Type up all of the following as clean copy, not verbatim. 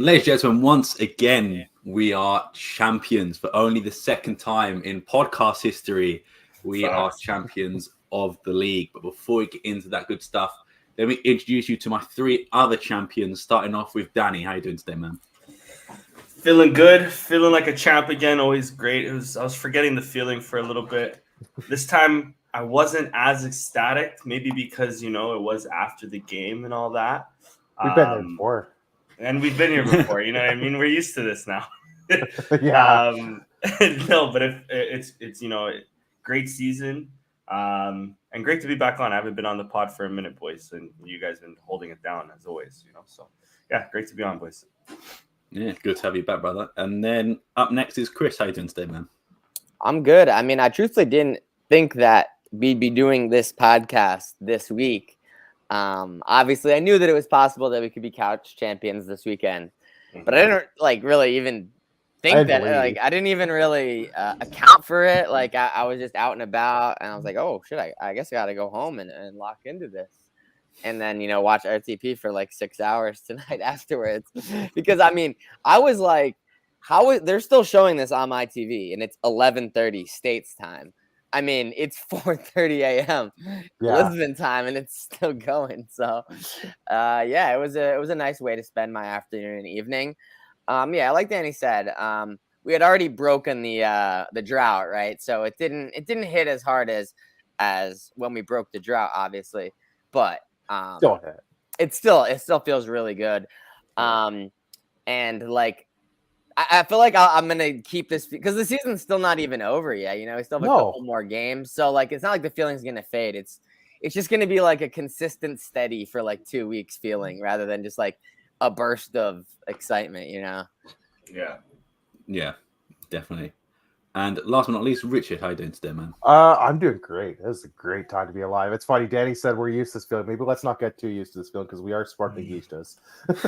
Ladies and gentlemen, once again, we are champions for only the second time in podcast history. We are champions of the league. But before we get into that good stuff, let me introduce you to my three other champions, starting off with Danny. How you doing today, man? Feeling good, feeling like a champ again. Always great. I was forgetting the feeling for a little bit. This time I wasn't as ecstatic, maybe because it was after the game and all that. We've been there before. And we've been here before, you know what I mean? We're used to this now. Yeah. No, but it's great season. And great to be back on. I haven't been on the pod for a minute, boys, and you guys have been holding it down as always, So yeah, great to be on, boys. Yeah, good to have you back, brother. And then up next is Chris. How you doing today, man? I'm good. I mean, I truthfully didn't think that we'd be doing this podcast this week. Obviously, I knew that it was possible that we could be couch champions this weekend, but I didn't really even think that. I didn't even really account for it. I was just out and about, and I was like, "Oh shit! I guess I got to go home and lock into this." And then, watch RTP for 6 hours tonight afterwards. Because, I mean, I was like, they're still showing this on my TV, and it's 11:30 States time. I mean, it's 4:30 a.m. Lisbon time, and it's still going. So, it was a nice way to spend my afternoon and evening. Like Danny said, we had already broken the drought, right? So it didn't hit as hard as when we broke the drought, obviously, but it still feels really good. I feel like I'm gonna keep this because the season's still not even over yet. We still have a couple more games, so it's not like the feeling's gonna fade. It's just gonna be a consistent, steady for 2 weeks feeling rather than just a burst of excitement. Yeah, definitely. And last but not least, Richard, how you doing today, man? I'm doing great. This is a great time to be alive. It's funny, Danny said we're used to this feeling. Maybe let's not get too used to this feeling because we are Portuguese.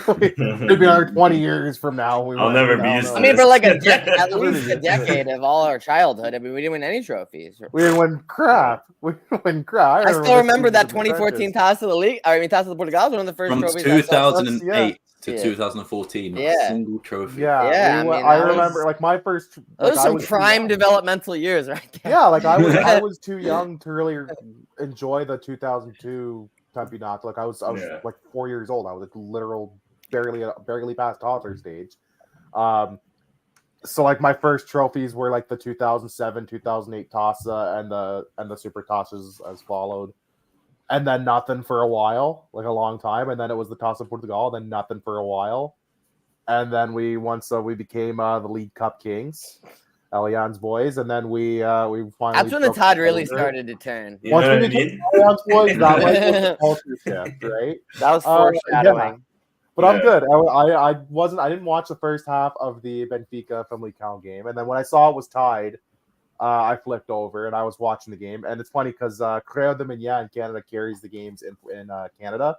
Maybe another 20 years from now. I'll never be used to this. I mean, for at least a decade of all our childhood, I mean, we didn't win any trophies. We didn't win crap. I still remember that 2014 Taça da Liga. I mean, Taça de Portugal was one of the first trophies. From 2008 to 2014, not a single trophy. I remember my first. Those are some prime developmental years, right there. Yeah, I was too young to really enjoy the 2002 Campeonato. I was 4 years old. I was literal barely past toddler stage. So my first trophies were the 2007, 2008 Taça and the Super Taças as followed. And then nothing for a while, a long time. And then it was the Taça Portugal, then nothing for a while. And then we became the League Cup Kings, Allianz boys. And then we finally. That's when the tide really started to turn. Once we became Allianz boys, that was the culture shift, right? That was foreshadowing. But I'm good. I didn't watch the first half of the Benfica from League game. And then when I saw it was tied, I flipped over and I was watching the game. And it's funny because Creo de Minya in Canada carries the games in Canada.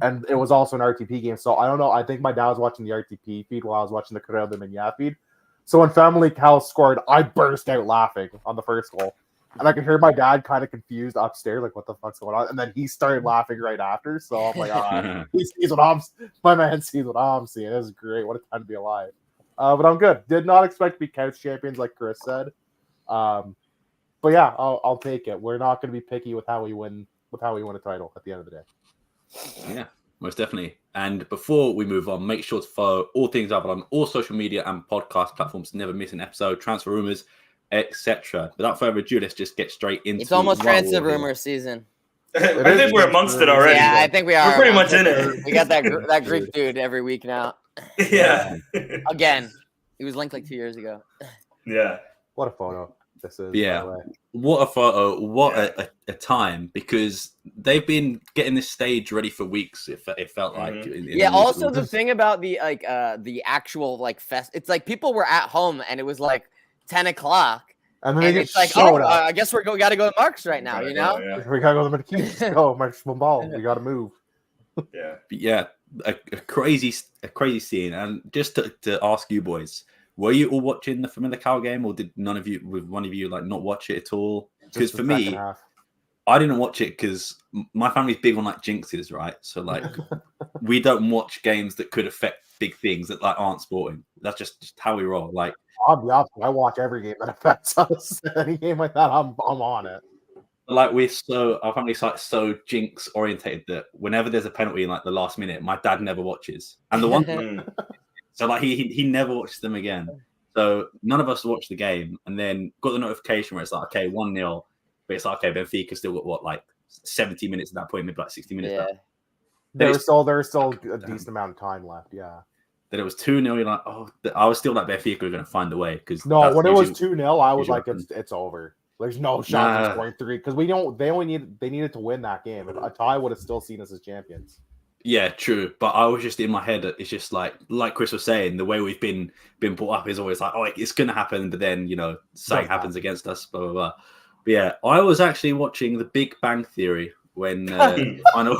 And it was also an RTP game. So I don't know. I think my dad was watching the RTP feed while I was watching the Creo de Minya feed. So when Family Cal scored, I burst out laughing on the first goal. And I could hear my dad kind of confused upstairs, what the fuck's going on? And then he started laughing right after. So I'm like, he sees what my man sees what I'm seeing. This is great. What a time to be alive. But I'm good. Did not expect to be couch champions like Chris said. But yeah, I'll take it. We're not going to be picky with how we win a title at the end of the day. Yeah, most definitely. And before we move on, make sure to follow all things Alvalade on all social media and podcast platforms to never miss an episode, transfer rumors, etc. Without further ado, let's just get straight into. It's almost transfer rumor season. I think we're amongst it already. Yeah, I think we are. We're pretty much in it. We got that Greek dude every week now. Yeah. Again, he was linked 2 years ago. Yeah. What a photo this is. Yeah. What a photo. What a time, because they've been getting this stage ready for weeks. It felt like. Also the thing about the actual fest, it's people were at home and it was 10 o'clock. And then it's I guess we got to go to Mark's right now, We got to go to the Marquise. Go, Mark's Bombal. We got to move. Yeah. But yeah, a crazy scene. And just to ask you boys, were you all watching the Family Cal game, or did one of you not watch it at all? Because for me, I didn't watch it because my family's big on like jinxes, right? So like we don't watch games that could affect big things that like aren't sporting. That's just how we roll. Like I'll be honest, I watch every game that affects us. Any game like that, I'm on it. like our family's like so jinx orientated that whenever there's a penalty in like the last minute, my dad never watches. And the one so like he never watches them again. So none of us watched the game, and then got the notification where it's like, okay, 1-0. But it's like, okay, Benfica still got what, like 70 minutes at that point, maybe like 60 minutes left. There's still a decent amount of time left, yeah. Then it was 2-0. You're like, oh, I was still like Benfica are going to find a way. Because no, when it was 2-0, I was like, it's over. There's no shot of scoring 3 because they needed to win that game. A tie would have still seen us as champions. Yeah, true. But I was just in my head. It's just like Chris was saying, the way we've been brought up is always like, oh, it's going to happen. But then something happens against us. Blah blah blah. But yeah, I was actually watching The Big Bang Theory when final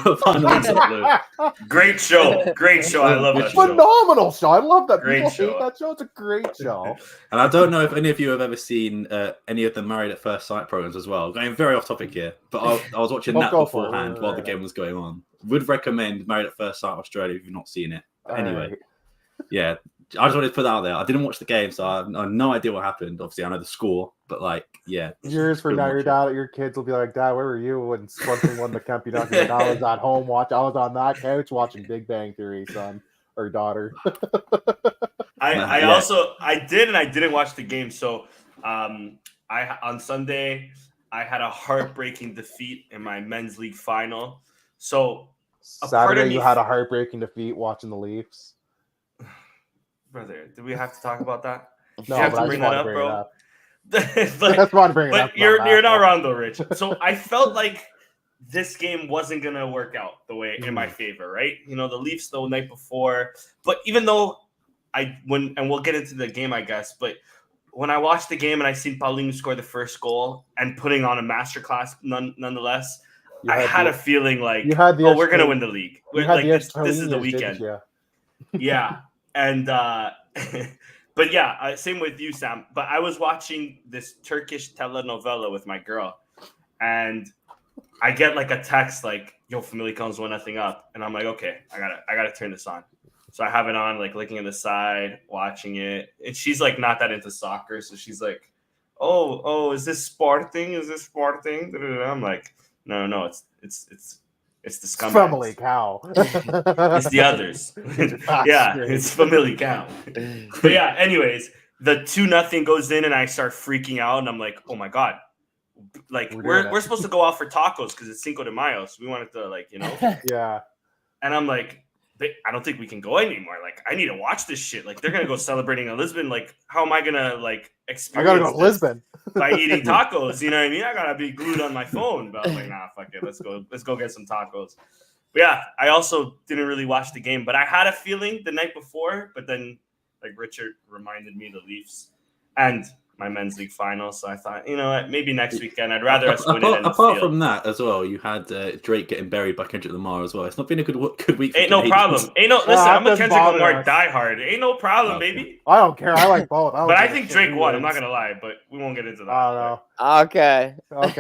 Great show. I love that show. Phenomenal show. I love that. Great People show. hate that show. It's a great show. And I don't know if any of you have ever seen any of the Married at First Sight programs as well. Going very off topic here, but I was watching that beforehand while the game was going on. Would recommend Married at First Sight Australia if you've not seen it. But anyway, yeah, I just wanted to put that out there. I didn't watch the game, so I have no idea what happened. Obviously, I know the score, but like, yeah. Years from now, your kids will be like, Dad, where were you when Swansea won the Campeonato? Like, I was at home I was on that couch watching Big Bang Theory, son or daughter. I didn't watch the game. So on Sunday, I had a heartbreaking defeat in my men's league final. So Saturday, you had a heartbreaking defeat watching the Leafs. Brother, do we have to talk about that? No, you have to bring that up, bro. That's fun to bring it up. But you're not wrong though, Rich. So I felt like this game wasn't gonna work out the way in my favor, right? The Leafs the night before, but even though and we'll get into the game, I guess, but when I watched the game and I seen Paulinho score the first goal and putting on a masterclass, nonetheless, I had a feeling like, we're gonna win the league. Like this is the weekend. Yeah. And but yeah, same with you, Sam. But I was watching this Turkish telenovela with my girl, and I get like a text like, "Yo, Famalicão's 1-0 up," and I'm like, "Okay, I gotta turn this on." So I have it on, like looking at the side, watching it, and she's like not that into soccer, so she's like, "Oh, is this Sporting? Is this Sporting?" I'm like, "No, it's the scumbags. Famalicão. It's the others. Yeah, it's Famalicão. But yeah, anyways, the 2-0 goes in and I start freaking out and I'm like, oh my God. Like we're supposed to go out for tacos because it's Cinco de Mayo. So we wanted to Yeah. And I'm like, I don't think we can go anymore. Like, I need to watch this shit. Like, they're gonna go celebrating in Lisbon. Like, how am I gonna experience? I gotta go to Lisbon by eating tacos. You know what I mean? I gotta be glued on my phone. But I was like, nah, fuck it. Let's go get some tacos. But yeah, I also didn't really watch the game, but I had a feeling the night before. But then, like Richard reminded me, the Leafs and my men's league final. So I thought, you know what, maybe next weekend I'd rather us win it. Apart from that as well, you had Drake getting buried by Kendrick Lamar as well. It's not been a good week. Ain't no problem. Listen, I'm a Kendrick Lamar diehard. Ain't no problem, baby. I don't care. I like both. But I think Drake won. I'm not gonna lie, but we won't get into that. I don't know. Okay. But,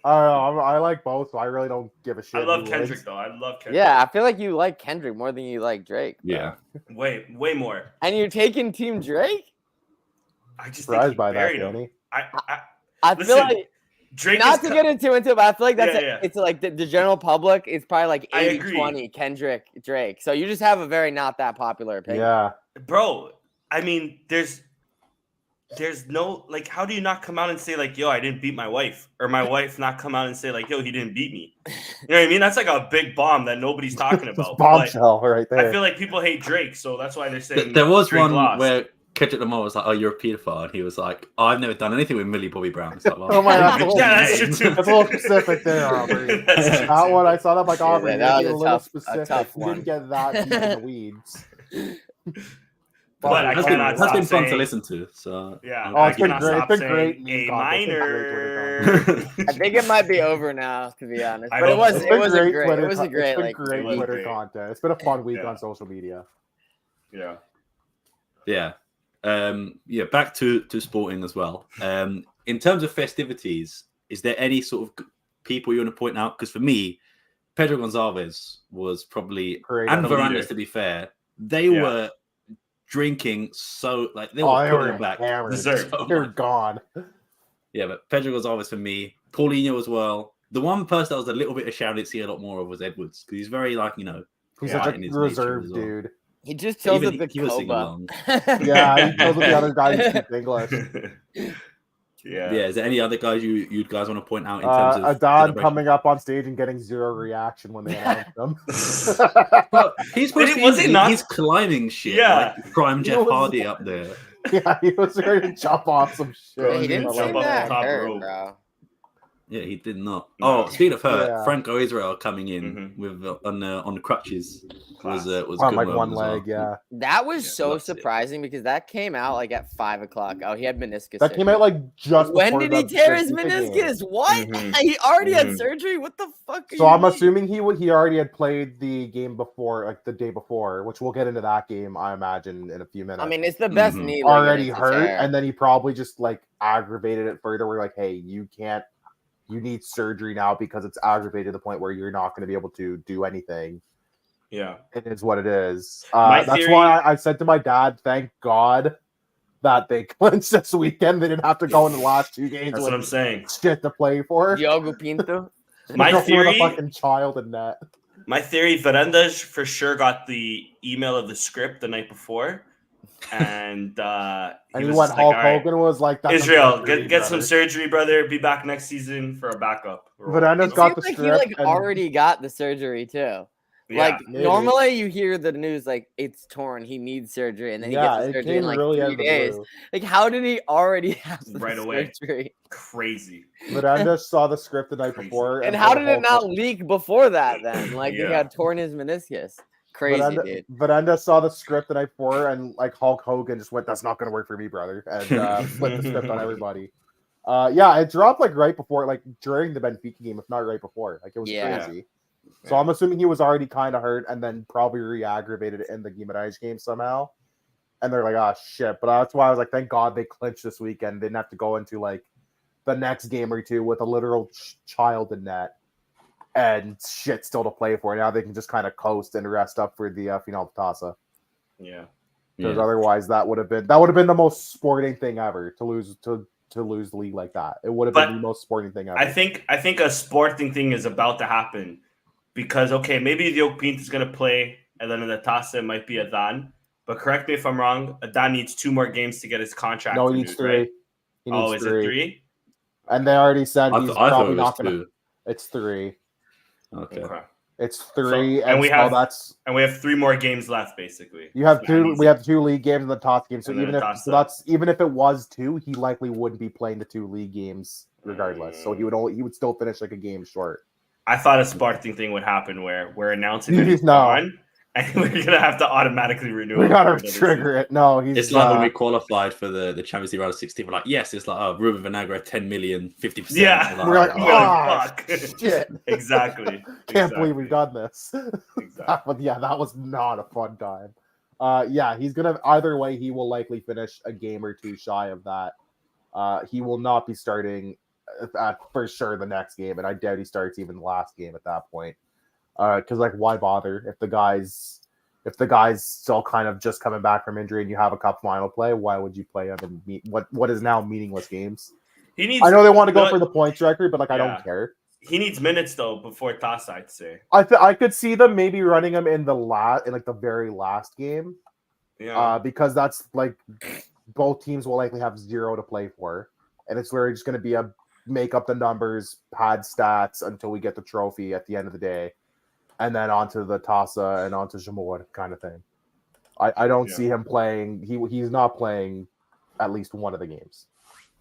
I don't know. I like both, so I really don't give a shit. I love Kendrick though. I love Kendrick. Yeah, I feel like you like Kendrick more than you like Drake. Yeah. Way more. And you're taking Team Drake? I just surprised by that, Danny. I feel like Drake not to get into it, but I feel like it's like the general public. It's probably like 80-20 Kendrick Drake. So you just have a very not that popular opinion. Yeah, bro. I mean, there's no like, how do you not come out and say like, yo, I didn't beat my wife, or my wife not come out and say like, yo, he didn't beat me. You know what I mean? That's like a big bomb that nobody's talking about. Bombshell right there. I feel like people hate Drake, so that's why they're saying there was Drake one lost. where Kendrick Lamar was like, "Oh, you're a pedophile," and he was like, oh, "I've never done anything with Millie Bobby Brown." It's like, well, oh my God, that's true too. That's a little specific there, Aubrey. That one I saw that like Aubrey. Yeah, that was a little specific. You didn't get that deep in the weeds. But I cannot that's been fun saying, to listen to. So yeah, it's been great. It's been great. A minor. I think it might be over now, to be honest. But it was a great Twitter content. It's been a fun week on social media. Yeah. Back to sporting as well. In terms of festivities, is there any sort of people you want to point out? Because for me, Pedro Gonçalves was probably, Great. and The leader. Varandas, to be fair, they were drinking so, like, they Oh, they were putting were it back. hammered. Dessert. so They're much. gone. Yeah, but Pedro Gonçalves for me, Paulinho as well. The one person that was a little bit ashamed I didn't see a lot more of was Edwards, because he's very, like, He's Yeah, such in a his nature reserved as well. dude. He just chills Even with the he was singing Koba. along. Yeah, he tells with the other guy who speaks English. Yeah. Yeah, is there any other guys you guys want to point out in terms of Adon celebration? coming up on stage and getting zero reaction when they announced him. But he's supposed to be Was he not? he's climbing shit. Yeah. Like prime He Jeff was- Hardy up there. Yeah, he was ready to jump off some shit. Bro, He didn't Jump seem off the that top hurt, rope. bro. Yeah, he did not. No. Oh, speaking of her, Yeah. Franco Israel coming in Mhm. with on the crutches was a On good like moment one as well. leg, yeah. That was Yeah, so that's it. surprising because that came out like at 5 o'clock. Oh, he had meniscus. That came surgery. out like just When before did he the tear his Benfica game. meniscus? What? Mhm. He already had Mhm. surgery? What the fuck? Are So you I'm mean? assuming he already had played the game before, like the day before, which we'll get into that game, I imagine, in a few minutes. I mean, it's the best Mhm. knee ligament already to hurt, tear. and then he probably just like aggravated it further. We're like, hey, you need surgery now because it's aggravated to the point where you're not going to be able to do anything. Yeah. It is what it is. My That's theory- why I said to my dad, thank God that they clinched this weekend. They didn't have to go in the last two games That's with what I'm saying. shit to play for. Diogo Pinto. My Go for theory- the fucking child in net. My theory, Varandas for sure got the email of the script the night before. And And he was went just like, Hulk "All right, Hogan was like, that's Israel, surgery, get some brother." surgery, brother. Be back next season for a backup. role." Varandas It got seems the like script. he like and- already got the surgery too. Yeah. Like maybe. normally you hear the news like it's torn, he needs surgery, and then he yeah, gets the it surgery came in like really out 3 of the days. blue. Like how did he already have the Right away. surgery? Crazy. Varandas saw the script the night Crazy. before. And how told did it Hulk not Hogan- leak before that then? Like he Yeah. had torn his meniscus. Crazy, dude. Varandas saw the script the night before, and like Hulk Hogan just went, "That's not going to work for me, brother," and flipped the script on everybody. Yeah, it dropped like right before, like during the Benfica game, if not right before. Like it was Yeah. crazy. So Yeah. I'm assuming he was already kind of hurt, and then probably re-aggravated it in the Guimarães game somehow. And they're like, "Oh shit!" But that's why I was like, "Thank God they clinched this weekend. They didn't have to go into like the next game or two with a literal child in net." And shit still to play for. Now they can just kind of coast and rest up for the Final Tasa. Yeah. Because Yeah. otherwise, that would have been the most sporting thing ever to lose the league like that. It would have But been the most sporting thing ever. I think a sporting thing is about to happen because okay, maybe Diogo Pinto is going to play, and then in the Tasa it might be Adán. But correct me if I'm wrong. Adán needs 2 more games to get his contract. No, he renewed, needs 3. Right? He needs Is it 3? And they already said I he's thought probably it was not going to. 2. It's 3. Okay. Okay. It's 3, and we so have- that's And we have 3 more games left, basically. you have It's not 2. easy. We have 2 league games in the top game. So And then even a if Tasa. even if it was 2, he likely wouldn't be playing the 2 league games regardless. So he would still finish like a game short. I thought a sporting thing would happen where we're announcing that He's he's not. gone, and we're gonna have to automatically renew. We him gotta for another trigger it. No, he's It's like when we qualified for the Champions League round of 16. We're like, yes, it's like, oh, Ruben Vinagre, 10 million, 50%. Yeah. We're like, We're like, ah, fuck. shit. Exactly. Can't believe we've done this. Exactly. But yeah, that was not a fun time. Yeah, he's gonna either way. He will likely finish a game or 2 shy of that. He will not be starting for sure the next game, and I doubt he starts even the last game at that point. Because like, why bother if the guy's still kind of just coming back from injury and you have a cup final play? Why would you play him in what is now meaningless games? He needs. I know they want to go No, for the points record, but like I Yeah. don't care. He needs minutes though before Tasa, I'd say. I could see them maybe running him in the very last game. Yeah. Because that's like both teams will likely have 0 to play for, and it's really just going to be a make up the numbers, pad stats until we get the trophy at the end of the day, and then onto the Tasa and onto Jamor kind of thing. I don't Yeah. see him playing. He's not playing at least one of the games.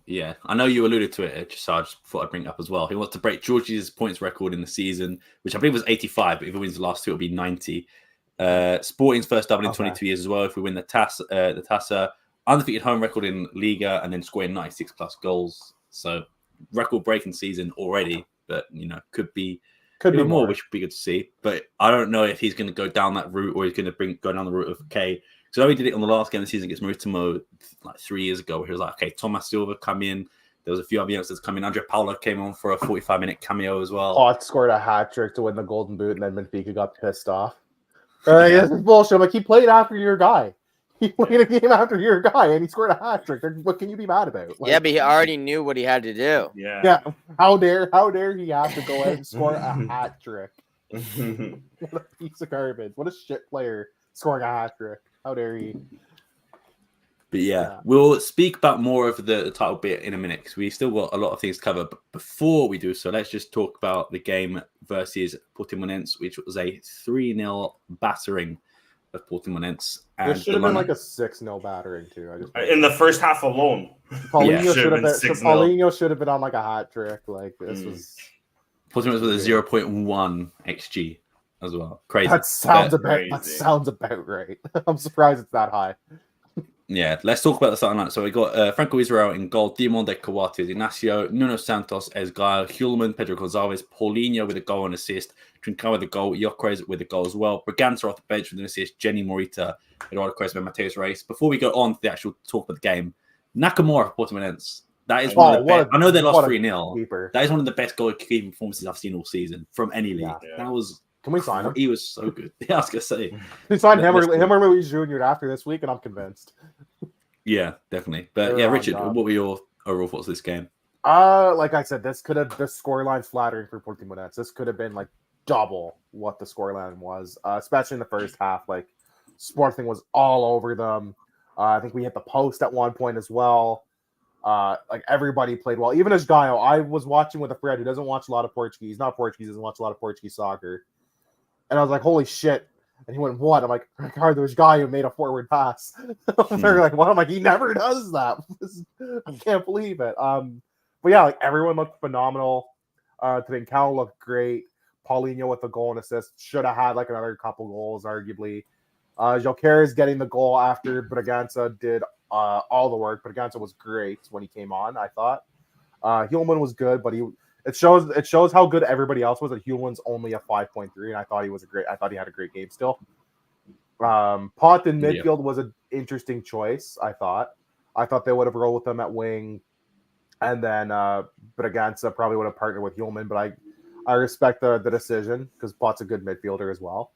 Yeah, I know you alluded to it, so I just thought I'd bring it up as well. He wants to break George's points record in the season, which I believe was 85, but if he wins the last 2, it'll be 90. Sporting's first double in 22 years as well. If we win the Tasa, undefeated home record in Liga, and then scoring 96 plus goals. So record-breaking season already, but could be more, which would be good to see. But I don't know if he's going to go down that route or he's going to go down the route of K. So he did it on the last game of the season against Maritimo like 3 years ago, where he was like, okay, Thomas Silva come in, There was a few other youngsters coming. Andre Paolo came on for a 45-minute cameo as well. Pot scored a hat trick to win the Golden Boot, and then Benfica got pissed off. This is bullshit. I'm like, he played after your guy. He played a game after your guy, and he scored a hat trick. What can you be mad about? Like, yeah, but he already knew what he had to do. Yeah. How dare he have to go ahead and score a hat trick? What a piece of garbage. What a shit player scoring a hat trick. How dare he? But yeah, we'll speak about more of the title bit in a minute because we still got a lot of things to cover. But before we do so, let's just talk about the game versus Portimonense, which was a 3-0 battering of Portimonense. This should have been like a 6-0 battering too. In the first half alone. Paulinho should have been on like a hat trick. Like this was. Portimonense with a 0.1 xG as well. Crazy. That sounds about right. I'm surprised it's that high. Yeah, let's talk about the starting line. So we got Franco Israel in goal, Diamond Coates, Ignacio, Nuno Santos, Esgaio, Hulman, Pedro Gonzalez, Paulinho with a goal and assist, Trincao with a goal, Gyökeres with a goal as well, Bragança off the bench with an assist, Jenny Morita, Eduardo Crespo, and Mateus Reis. Before we go on to the actual talk of the game, Nakamura for Portimonense. That is one of the best. I know they lost 3-0. That is one of the best goalkeeping performances I've seen all season from any league. Yeah. That was. Can we sign him? He was so good. Yeah, I was gonna say. We signed him or Luis Jr. after this week, and I'm convinced. Yeah, definitely. But yeah, Richard, what were your overall thoughts of this game? Like I said, this scoreline's flattering for Portimonense. This could have been like double what the scoreline was, especially in the first half. Like Sporting was all over them. I think we hit the post at one point as well. Like everybody played well. Even Esgaio, I was watching with a friend who doesn't watch a lot of Portuguese. Not Portuguese, doesn't watch a lot of Portuguese soccer. And I was like, holy shit. And he went, what? I'm like, Ricardo, there's a guy who made a forward pass. They're like, what? I'm like, he never does that. I can't believe it. But yeah, like everyone looked phenomenal. Trincao looked great. Paulinho with the goal and assist. Should have had like another couple goals, arguably. Gyökeres getting the goal after Bragança did all the work. Bragança was great when he came on, I thought. Hulman was good, but it shows how good everybody else was. That Hulman's only a 5.3, and I thought he had a great game still. Pot in midfield was an interesting choice. I thought they would have rolled with him at wing, and then Bragança probably would have partnered with Hulman. But I respect the decision because Pot's a good midfielder as well.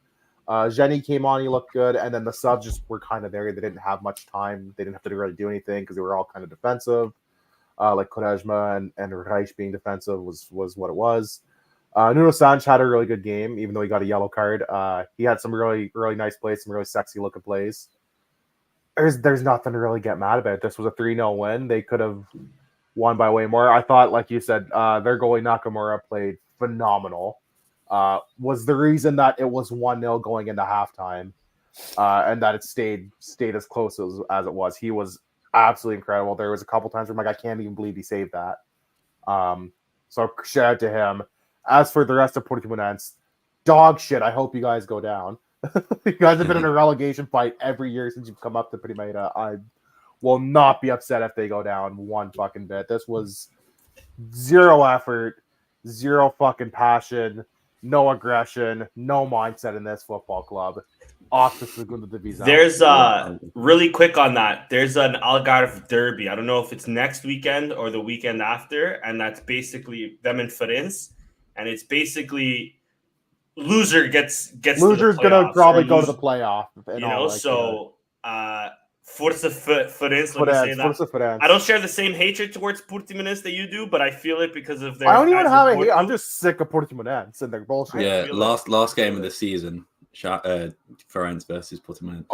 Jenny came on, he looked good, and then the subs just were kind of there. They didn't have much time. They didn't have to really do anything because they were all kind of defensive. Like Quaresma and Reich being defensive was what it was. Nuno Santos had a really good game, even though he got a yellow card. He had some really, really nice plays, some really sexy looking plays. There's nothing to really get mad about. This was a 3-0 win. They could have won by way more. I thought, like you said, their goalie Nakamura played phenomenal. Was the reason that it was 1-0 going into halftime, and that it stayed as close as it was. He was absolutely incredible. There was a couple times where I'm like, I can't even believe he saved that. So shout out to him. As for the rest of Portimonense, dog shit. I hope you guys go down. You guys have been in a relegation fight every year since you've come up to Primera. I will not be upset if they go down one fucking bit. This was zero effort, zero fucking passion, no aggression, no mindset in this football club. Off the Segunda Divisão. There's really quick on that. There's an Algarve derby. I don't know if it's next weekend or the weekend after, and that's basically them in Farense, and it's basically loser gets loser's gonna probably go to the playoff. You know, so Força Farense. Let me say that. I don't share the same hatred towards Portimonense that you do, but I feel it because of their. I don't even have a hate. I'm just sick of Portimonense and their bullshit. Yeah, last game of the season. Farense versus Portimonense.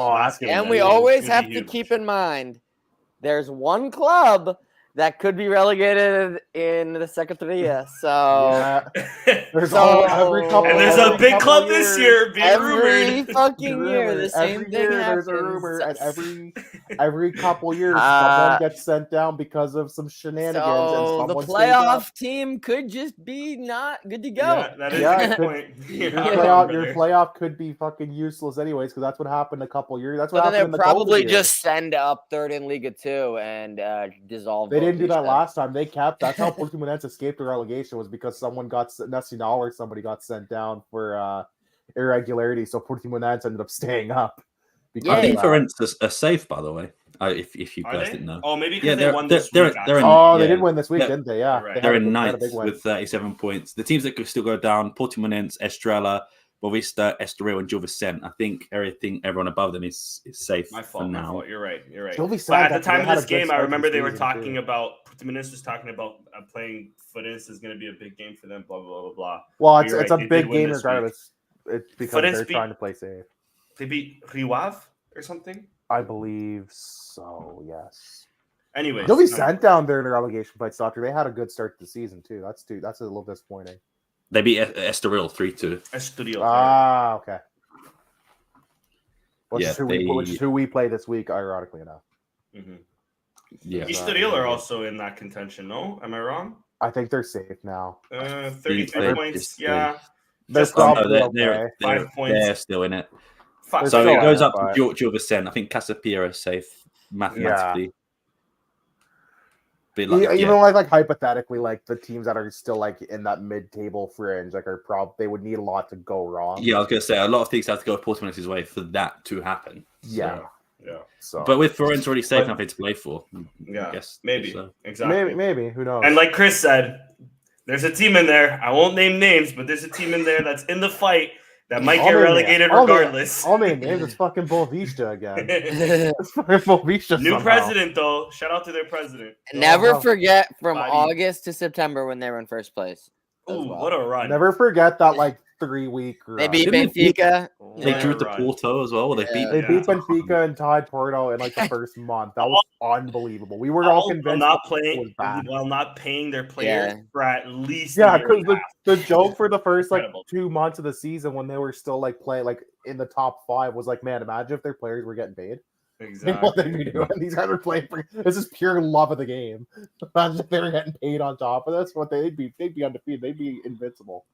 And we always have to keep in mind there's one club that could be relegated in the second tria. So there's a big club this year being rumored. Every fucking year, the same thing happens. There's a rumor, and every couple years, someone gets sent down because of some shenanigans. So and the playoff team could just be not good to go. Yeah, that is a good point. Your playoff could be fucking useless anyways, because that's what happened a couple years. That's what happened. They'll probably just send up third in Liga 2 and dissolve. They didn't do that last time. They kept. That's how Portimonense escaped the relegation, was because someone got Nacional or somebody got sent down for irregularity. So Portimonense ended up staying up. I think Farense are safe, by the way. If you Are guys they? didn't know. Oh, maybe because Yeah, they won this they're week. in- actually. Oh, they yeah. did win this week, They're- didn't they? Yeah, Right. they They're had in they had a ninth big win. with 37 points. The teams that could still go down: Portimonense, Estrella, Boavista, Estoril, and Gil Vicente. I think everyone above them is safe My for fault. My now. fault. You're right. You're right. Gil But Vicente, at the time they of had this a good game, I start to the remember they were season, talking too. about Portuguese was talking about playing Footis is going to be a big game for them. Blah blah blah blah. Well, But it's you're it's right, a they did big win game this week. regardless. It's because Footis they're beat- trying to play safe. They beat Riwav or something. I believe so. Yes. Anyways, Gil Vicente down there in the relegation fight, Doctor. They had a good start to the season too. That's a little disappointing. They beat Estoril 3-2. Estudio. Ah, okay. Which Yeah, is who we play this week, ironically enough. Mm-hmm. Yeah, Estudio are also in that contention. No, am I wrong? I think they're safe now. 33 They're points. just- Yeah, They're Just probably no, okay. 5 points. They're still in it. Five, So still it goes in it, up but- to Gil Vicente. I think Casapia is safe mathematically. But Even like hypothetically, like the teams that are still like in that mid-table fringe, like they would need a lot to go wrong. Yeah, I was going to say a lot of things have to go Portimonense's way for that to happen. Yeah. Yeah. So, But with Florence already safe, But- nothing to play for. Yeah, I guess maybe. so. Exactly. maybe who knows? And like Chris said, there's a team in there. I won't name names, but there's a team in there that's in the fight that might get relegated regardless. All name names. It's fucking Boavista again. It's fucking Boavista. New somehow. president, though. Shout out to their president. Never Oh, forget from buddy. August to September when they were in first place. as Ooh, well. what a run. Never forget that like 3-week run. They beat Didn't they Benfica. They Yeah. drew the Right. Porto as well. They beat They Yeah. beat Benfica and tied Porto in like the first month. That was unbelievable. We were all While convinced not it playing, was bad. while not paying their players Yeah. for at least Yeah, a year and because a half. the joke for the first like Incredible. 2 months of the season when they were still like playing like in the top 5 was like, man, imagine if their players were getting paid. What they'd be doing. These guys are playing for this is pure love of the game. Imagine if they were getting paid on top of this. What they'd be undefeated. They'd be invincible.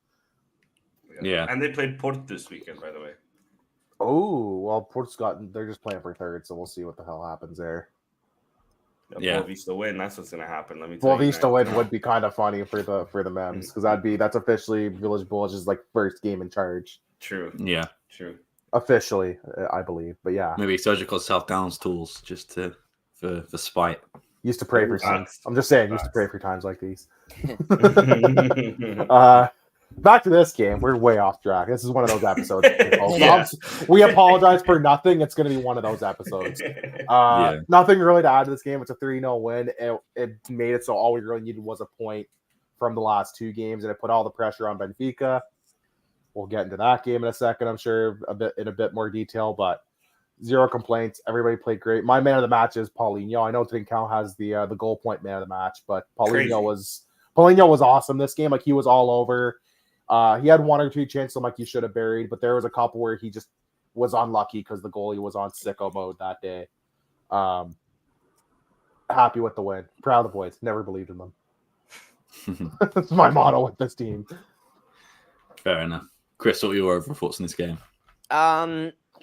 Yeah. And they played Porto this weekend, by the way. Oh well, they're just playing for third, so we'll see what the hell happens there. Yeah. Boavista win. That's what's gonna happen. Let me tell you. Boavista right win now. would be kind of funny for the memes because that's officially Village Bulls' like first game in charge. True. Yeah. True. Officially, I believe. But yeah, Maybe surgical self-downs tools just for spite. used to pray for some. Facts. I'm just saying, used to Facts. pray for times like these. yeah. Back to this game. We're way off track. This is one of those episodes. people. Yeah. We apologize for nothing. It's going to be one of those episodes. Nothing really to add to this game. It's a 3-0 win. It made it so all we really needed was a point from the last 2 games, and it put all the pressure on Benfica. We'll get into that game in a second, I'm sure, in a bit more detail, but 0 complaints. Everybody played great. My man of the match is Paulinho. I know Trincão has the goal point man of the match, but Paulinho was awesome this game. Like, he was all over. He had 1 or 2 chances like he should have buried, but there was a couple where he just was unlucky because the goalie was on sicko mode that day. Happy with the win. Proud of the boys. Never believed in them. That's my motto with this team. Fair enough. Chris, what were your overall thoughts on this game?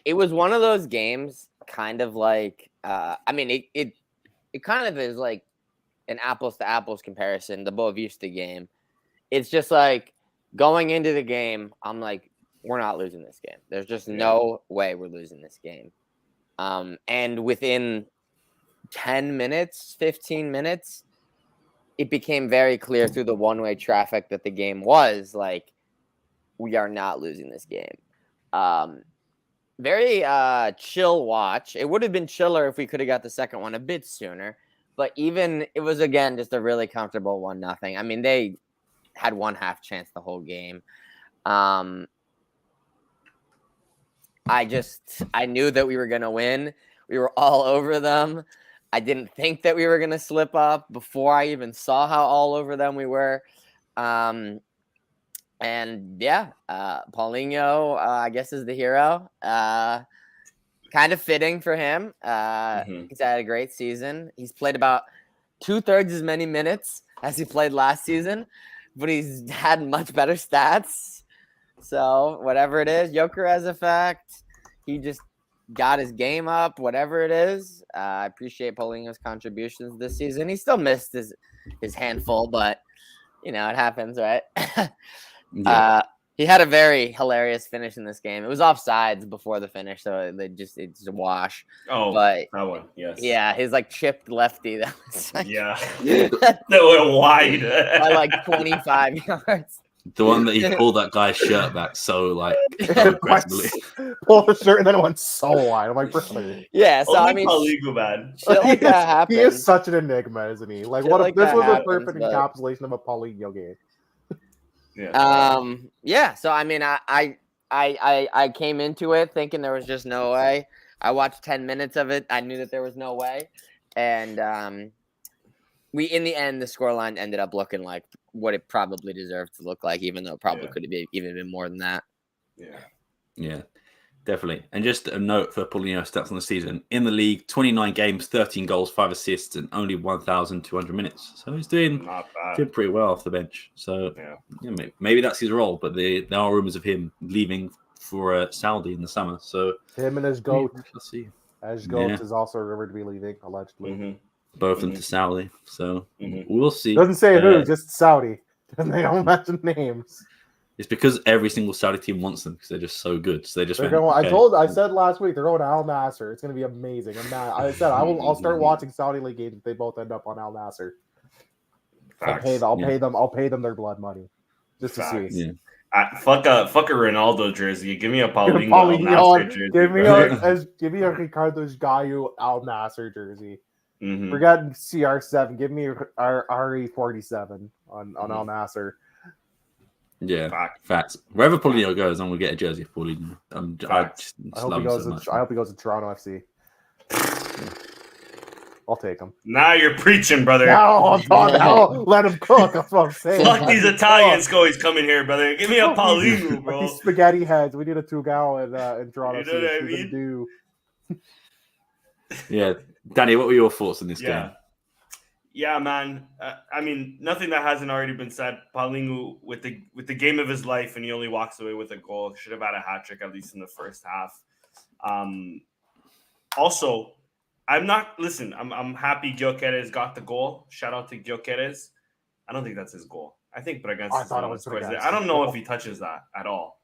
It was one of those games, kind of like, it kind of is like an apples to apples comparison, the Boavista game. It's just like going into the game, I'm like, we're not losing this game. There's just no way we're losing this game. And within 10 minutes, 15 minutes, it became very clear through the one-way traffic that the game was like, we are not losing this game. Very chill watch. It would have been chiller if we could have got the second one a bit sooner. But even it was, again, just a really comfortable 1-0. I mean, they had 1 half chance the whole game. I knew that we were going to win. We were all over them. I didn't think that we were going to slip up before I even saw how all over them we were. Paulinho, I guess, is the hero. Kind of fitting for him. He's had a great season. He's played about 2/3 as many minutes as he played last season, but he's had much better stats. So whatever it is, Jokeres effect, he just got his game up, whatever it is. I appreciate Paulinho's contributions this season. He still missed his handful, but, it happens, right? Yeah. He had a very hilarious finish in this game. It was offsides before the finish, so it's a wash. Oh, but that one, yes. Yeah, his like chipped lefty. That was like, yeah, that went wide by like 25 yards. The one that he pulled that guy's shirt back so aggressively. Pulled the shirt and then it went so wide. I'm like, brother. Yeah, so only I mean, Paulinho, man. shit like that happens. He is such an enigma, isn't he? Like, Shit this was a happens, perfect but... encapsulation of a Paulinho game. Yeah. Yeah. So I mean, I came into it thinking there was just no way. I watched 10 minutes of it. I knew that there was no way, and in the end, the scoreline ended up looking like what it probably deserved to look like, even though it probably could have even been more than that. Yeah, definitely. And just a note for Paulinho stats on the season. In the league, 29 games, 13 goals, 5 assists, and only 1,200 minutes. So he's doing pretty well off the bench. So maybe that's his role, but there are rumors of him leaving for Saudi in the summer. So him and his goat. Let's see. His goat is also rumored to be leaving, allegedly. Mm-hmm. Both of them to Saudi. So we'll see. Doesn't say who, just Saudi. And they don't mention names. It's because every single Saudi team wants them because they're just so good. So they just I said last week they're going to Al Nassr. It's going to be amazing. And I said I'll start watching Saudi League games if they both end up on Al Nassr. I'll pay them their blood money just to see. Yeah. Fuck a Ronaldo jersey. Give me a Paulinho jersey. Give me a Ricardo Gaio Al Nassr jersey. Mm-hmm. Forget CR7. Give me our RE47 on Al Nassr. Yeah, facts. Wherever Paulinho goes, I'm gonna get a jersey of Paulinho. I hope he goes to Toronto FC. I'll take him. Now you're preaching, brother. Now let him cook. That's what I'm saying. Fuck these Italians. He's coming here, brother. Give me a Paulinho, bro. These spaghetti heads. We need a 2-gallon in Toronto. You know what I mean? Yeah, Danny, what were your thoughts on this game? Yeah, man. I mean, nothing that hasn't already been said. Paulinho with the game of his life, and he only walks away with a goal. Should have had a hat trick at least in the first half. Also, I'm happy Gyökeres got the goal. Shout out to Gyökeres. I don't think that's his goal. I think Bragança. I don't know if he touches that at all.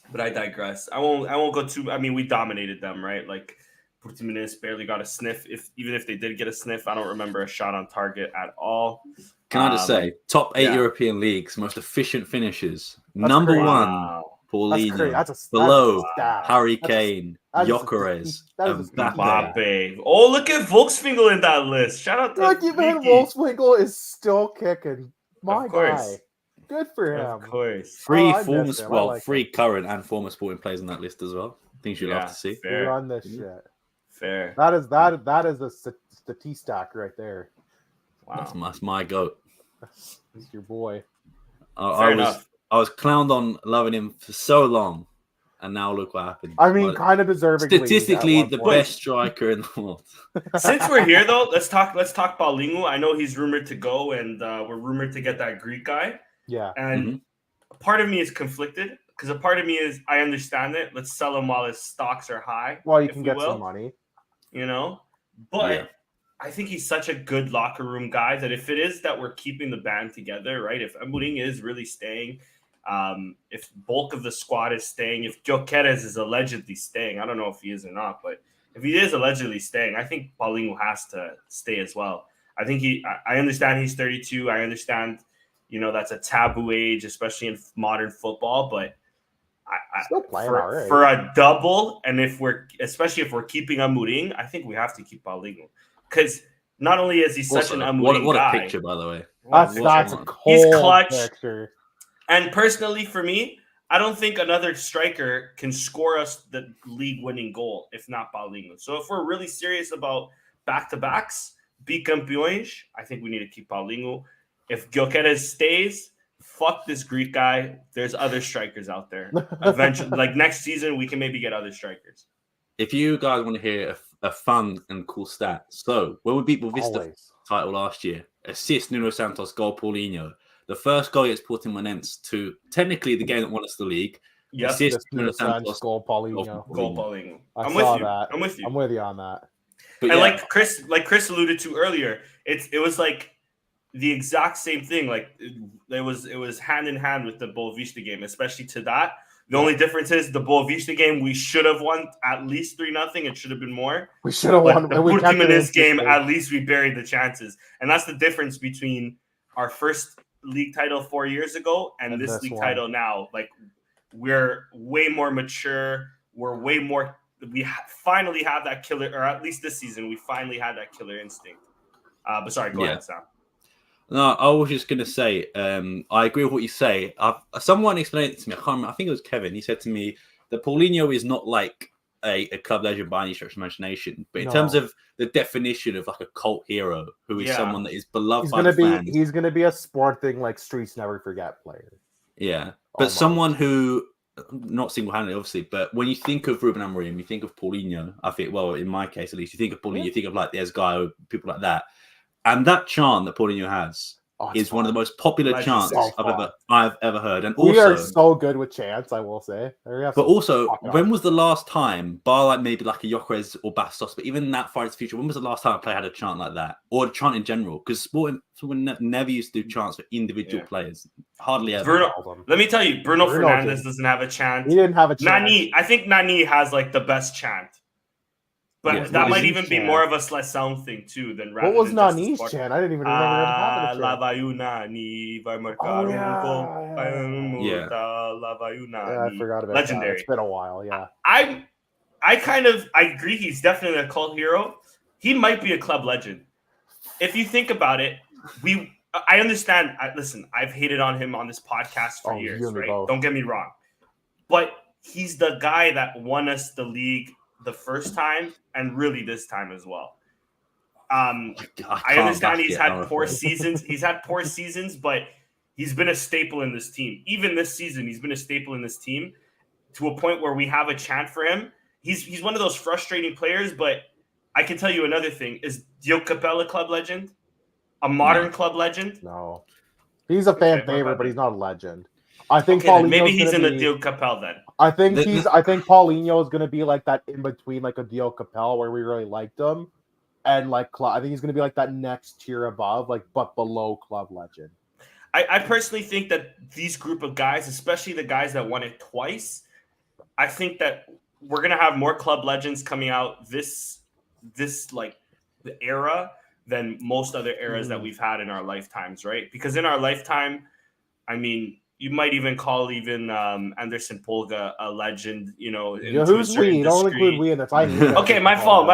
But I digress. I won't go too. I mean, we dominated them, right? Like Portuguese barely got a sniff. Even if they did get a sniff, I don't remember a shot on target at all. Can I just say, top 8 European leagues, most efficient finishes. Number 1, Paulinho. Below, Harry Kane, Gyökeres, Mbappe. Oh, look at Volkswagen in that list. Shout out to even Volkswagen is still kicking. My guy. Good for him. Of course. Free current and former sporting players on that list as well. Things you'd love to see. We run this shit. Fair. That is the T stack right there. Wow. That's my goat. That's your boy. I was clowned on loving him for so long, and now look what happened. I mean, kind of deserving. Statistically, the best striker in the world. Since we're here, though, let's talk Paulinho. I know he's rumored to go, and we're rumored to get that Greek guy. Yeah. And a part of me is conflicted because a part of me is I understand it. Let's sell him while his stocks are high. Well, you can get some money. But I think he's such a good locker room guy that if it is that we're keeping the band together, right? If Amorim is really staying, if bulk of the squad is staying, if Gyökeres is allegedly staying, I don't know if he is or not, but if he is allegedly staying, I think Paulinho has to stay as well. I understand he's 32. I understand, that's a taboo age, especially in modern football, but for a double, and especially if we're keeping Amorim, I think we have to keep Paulinho because not only is he such an Amorim what guy, a picture, by the way. That's a cold he's clutch. Picture. And personally, for me, I don't think another striker can score us the league-winning goal if not Paulinho. So if we're really serious about back-to-backs, bicampeões, I think we need to keep Paulinho. If Gyökeres stays, fuck this Greek guy. There's other strikers out there. Eventually, like next season, we can maybe get other strikers. If you guys want to hear a fun and cool stat, so when we beat Boavista title last year, assist Nuno Santos, goal Paulinho. The first goal against Portimonense to technically the game that won us the league. Yep. Assist Nuno Santos, goal Paulinho. I'm with you. I'm with you on that. But and like Chris alluded to earlier, it was like the exact same thing. Like it was hand in hand with the Boavista game, especially to that. The only difference is the Boavista game we should have won at least 3-0. It should have been more. We should have won. The Portuguese game, at least we buried the chances, and that's the difference between our first league title 4 years ago and this league title now. Like we're way more mature. We're way more. We finally have that killer, or at least this season, we finally had that killer instinct. But sorry, go ahead, Sam. No, I was just going to say, I agree with what you say. Someone explained it to me. I think it was Kevin. He said to me that Paulinho is not like a club legend by any stretch of imagination, but in terms of the definition of like a cult hero, who is someone that is beloved by the fans. He's going to be a Sporting like streets never forget player. Yeah, but someone who, not single-handedly, obviously, but when you think of Ruben Amorim, you think of Paulinho. I think, well, in my case at least, you think of Paulinho, you think of like there's guy, people like that. And that chant that Paulinho has is one of the most popular chants I've ever heard. And also, we are so good with chants, I will say. But also, when was the last time, bar like maybe like a Gyökeres or Bastos, but even that far into the future, when was the last time a player had a chant like that? Or a chant in general? Because Sporting never used to do chants for individual players. Hardly ever. Let me tell you, Bruno Fernandes doesn't have a chant. He didn't have a chant. I think Nani has like the best chant. But that might even be more of a Seleção thing too than rather. What was than Nani's chant? I didn't even remember him having a chant. Lava you Nani, vai marcar gol. Yeah, I forgot about Legendary. That. It's been a while. Yeah, I agree. He's definitely a cult hero. He might be a club legend. If you think about it, I understand. Listen, I've hated on him on this podcast for years, right? Don't get me wrong, but he's the guy that won us the league the first time and really this time as well. I understand he's had poor seasons. He's had poor seasons, but he's been a staple in this team. Even this season, he's been a staple in this team to a point where we have a chant for him. He's one of those frustrating players, but I can tell you another thing. Is Diogo Capel a club legend? A modern club legend? No. He's a fan favorite, but he's not a legend. I think maybe he's in the Diogo Capel then. I think Paulinho is going to be like that in between, like a Diogo Capel, where we really liked him, and like I think he's going to be like that next tier above, like but below club legend. I personally think that these group of guys, especially the guys that won it twice, I think that we're going to have more club legends coming out this like the era than most other eras that we've had in our lifetimes, right? Because in our lifetime, I mean, you might even call Anderson Polga a legend, you know. Who's we? Don't include we in this. Okay, my fault.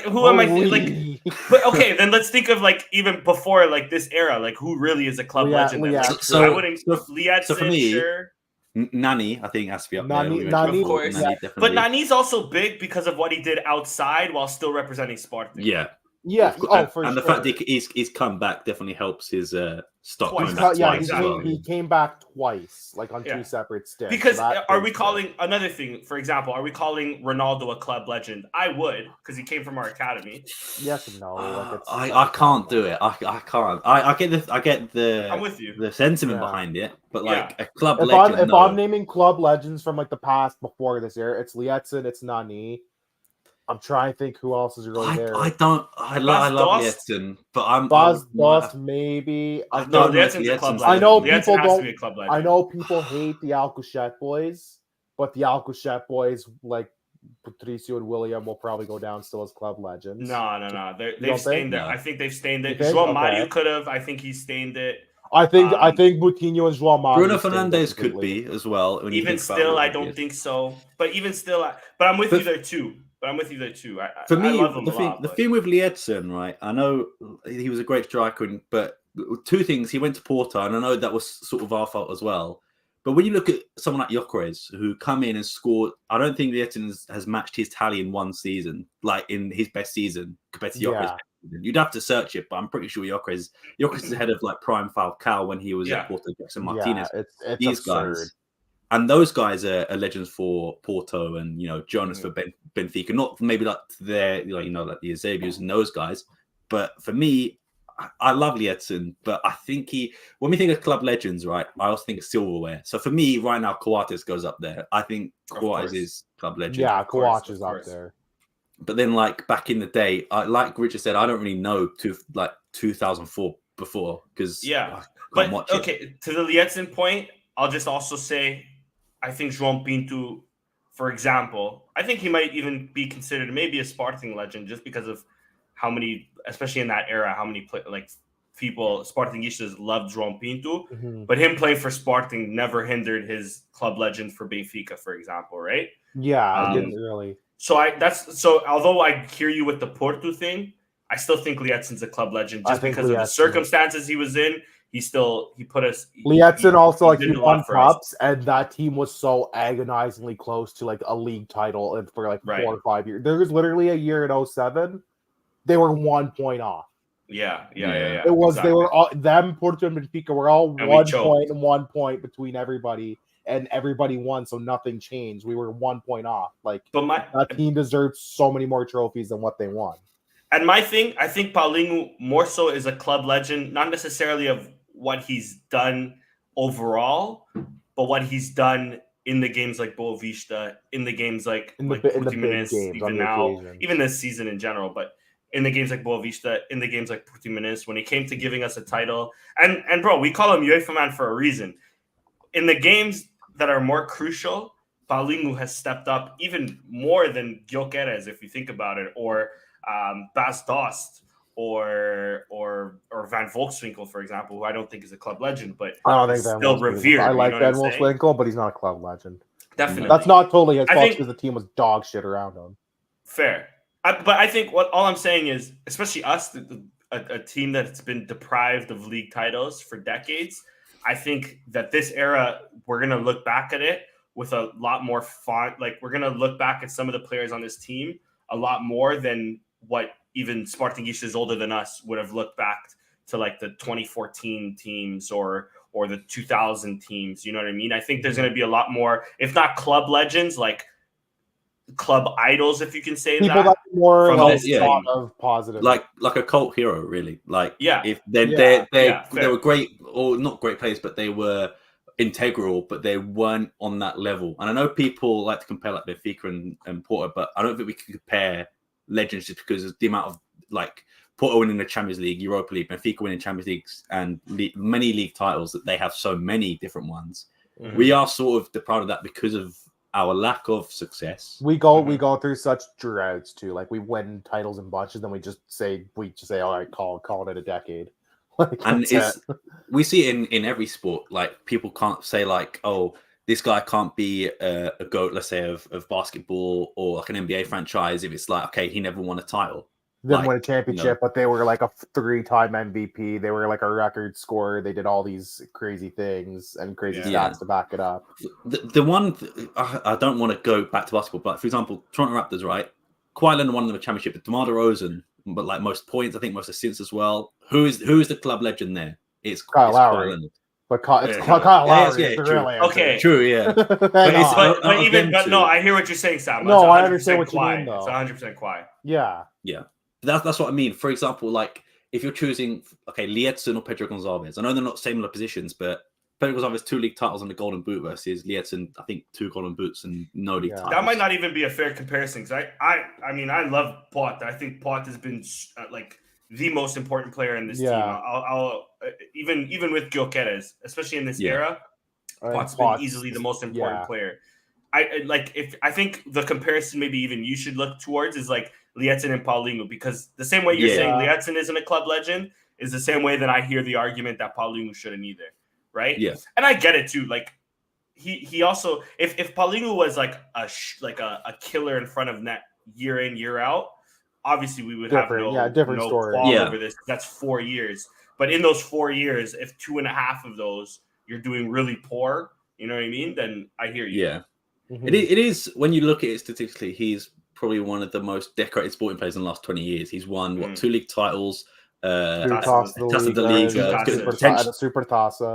Who am I? But okay, then let's think of like even before like this era, like who really is a club legend? I wouldn't. So for me, sure. Nani, I think has to be up there. Nani, of course. But Nani's also big because of what he did outside while still representing Sporting. Yeah. And the fact that he's come back definitely helps his stock. He came back twice, like on two separate stints. Because are we calling another thing? For example, are we calling Ronaldo a club legend? I would, because he came from our academy. Yes and no. I can't do it. I can't. I get the. I'm with you. The sentiment behind it, but like a club legend. If I'm naming club legends from like the past before this era, it's Lietzen, it's Nani. I'm trying to think who else is really there. I love Lietzen, but I'm Dost maybe. I know Lietzen's a club legend. I know people don't. I know people hate the Alcochete boys, but the Alcochete boys like Patricio and William will probably go down still as club legends. No. They've stained it. I think they've stained it. João Mario could have. I think he stained it. I think Moutinho and João Mario. Bruno Fernandes could be as well. Even still, I don't think so. But even still, but I'm with you there too. For me, the thing with Lietzen, right? I know he was a great striker, but two things. He went to Porto, and I know that was sort of our fault as well. But when you look at someone like Gyökeres, who come in and scored, I don't think Lietzen has matched his tally in one season, like in his best season compared to Gyökeres. You'd have to search it, but I'm pretty sure Gyökeres is ahead of like prime Falcao when he was at Porto, Jackson Martinez. It's these absurd. Guys. And those guys are legends for Porto and, Jonas for Benfica. Not maybe like their, like the Eusebius and those guys. But for me, I love Lietzen. But I think when we think of club legends, right, I also think of silverware. So for me, right now, Coates goes up there. I think Coates is club legend. Yeah, Coates is up there. But then, like, back in the day, like Richard said, I don't really know 2004 before because but okay, to the Lietzen point, I'll just also say I think João Pinto, for example, I think he might even be considered maybe a Sporting legend just because of how many, especially in that era, how many people, Sportingistas loved João Pinto, but him playing for Sporting never hindered his club legend for Benfica, for example, right? Yeah, it didn't really. So although I hear you with the Porto thing, I still think Lietzen's a club legend just because of the circumstances he was in. He put us. Lietzen also he won cups, and that team was so agonizingly close to a league title and for 4 or 5 years. There was literally a year in 2007, they were 1 point off. Yeah. It was exactly. They were all them. Porto and Benfica were all 1 point and 1 point between everybody, and everybody won, so nothing changed. We were 1 point off. That team deserved so many more trophies than what they won. And my thing, I think Paulinho more so is a club legend, not necessarily of what he's done overall, but what he's done in the games like Boa Vista, in the games like Portimonense, even now, even this season in general, but in the games like Boa Vista, in the games like Portimonense, when he came to giving us a title. And bro, we call him UEFA man for a reason. In the games that are more crucial, Paulinho has stepped up even more than Gyökeres, if you think about it, or Bas Dost, or Van Volkswinkel, for example, who I don't think is a club legend, but I don't think still revered. I like Van Volkswinkel, but he's not a club legend. Definitely, that's not totally his fault because the team was dog shit around him. Fair, but I think all I'm saying is, especially us, a team that's been deprived of league titles for decades. I think that this era, we're gonna look back at it with a lot more fun. We're gonna look back at some of the players on this team a lot more than what even Sportingistas older than us would have looked back to the 2014 teams or the 2000 teams. You know what I mean? I think there's going to be a lot more, if not club legends, club idols, if you can say people that more thought of positive, like a cult hero, really. If they were great, or not great players, but they were integral, but they weren't on that level. And I know people like to compare Benfica and Porto, but I don't think we can compare legends just because of the amount of Porto winning the Champions League, Europa League, Benfica winning Champions Leagues, and many league titles, that they have so many different ones. Mm-hmm. We are sort of deprived of that because of our lack of success. We go through such droughts too. We win titles in bunches, then we just say, all right, call it a decade. And we see it in every sport. People can't say oh, this guy can't be a GOAT, let's say, of basketball or an NBA franchise if it's okay, he never won a title. Didn't win a championship, but they were a 3-time MVP. They were a record scorer. They did all these crazy things and crazy stats to back it up. The one, I don't want to go back to basketball, but for example, Toronto Raptors, right? Kawhi Leonard won them a championship, but DeMar DeRozan, but most points, I think most assists as well. Who is the club legend there? It's Kyle Lowry. But Kyle Lowry. Okay. True, yeah. but I hear what you're saying, Sam. No, I understand what you mean, though. It's 100% Kawhi. Yeah. Yeah. That's what I mean. For example, if you're choosing, Lietzen or Pedro Gonçalves, I know they're not similar positions, but Pedro Gonçalves 2 league titles and the Golden Boot versus Lietzen, I think 2 Golden Boots and no league titles. That might not even be a fair comparison because I mean I love Pot. I think Pot has been the most important player in this team. I'll even with Gyökeres, especially in this era, Pot's been easily the most important player. I think the comparison maybe even you should look towards is Lietzen and Paulinho, because the same way you're saying Lietzen isn't a club legend is the same way that I hear the argument that Paulinho shouldn't either, right? Yeah, and I get it too. He also, if Paulinho was a killer in front of net year in year out, obviously we would have no story over this. That's 4 years, but in those 4 years, if 2.5 of those you're doing really poor, you know what I mean? Then I hear you. Yeah, it is when you look at it statistically, he's probably one of the most decorated sporting players in the last 20 years. He's won 2 league titles, Taça de Liga,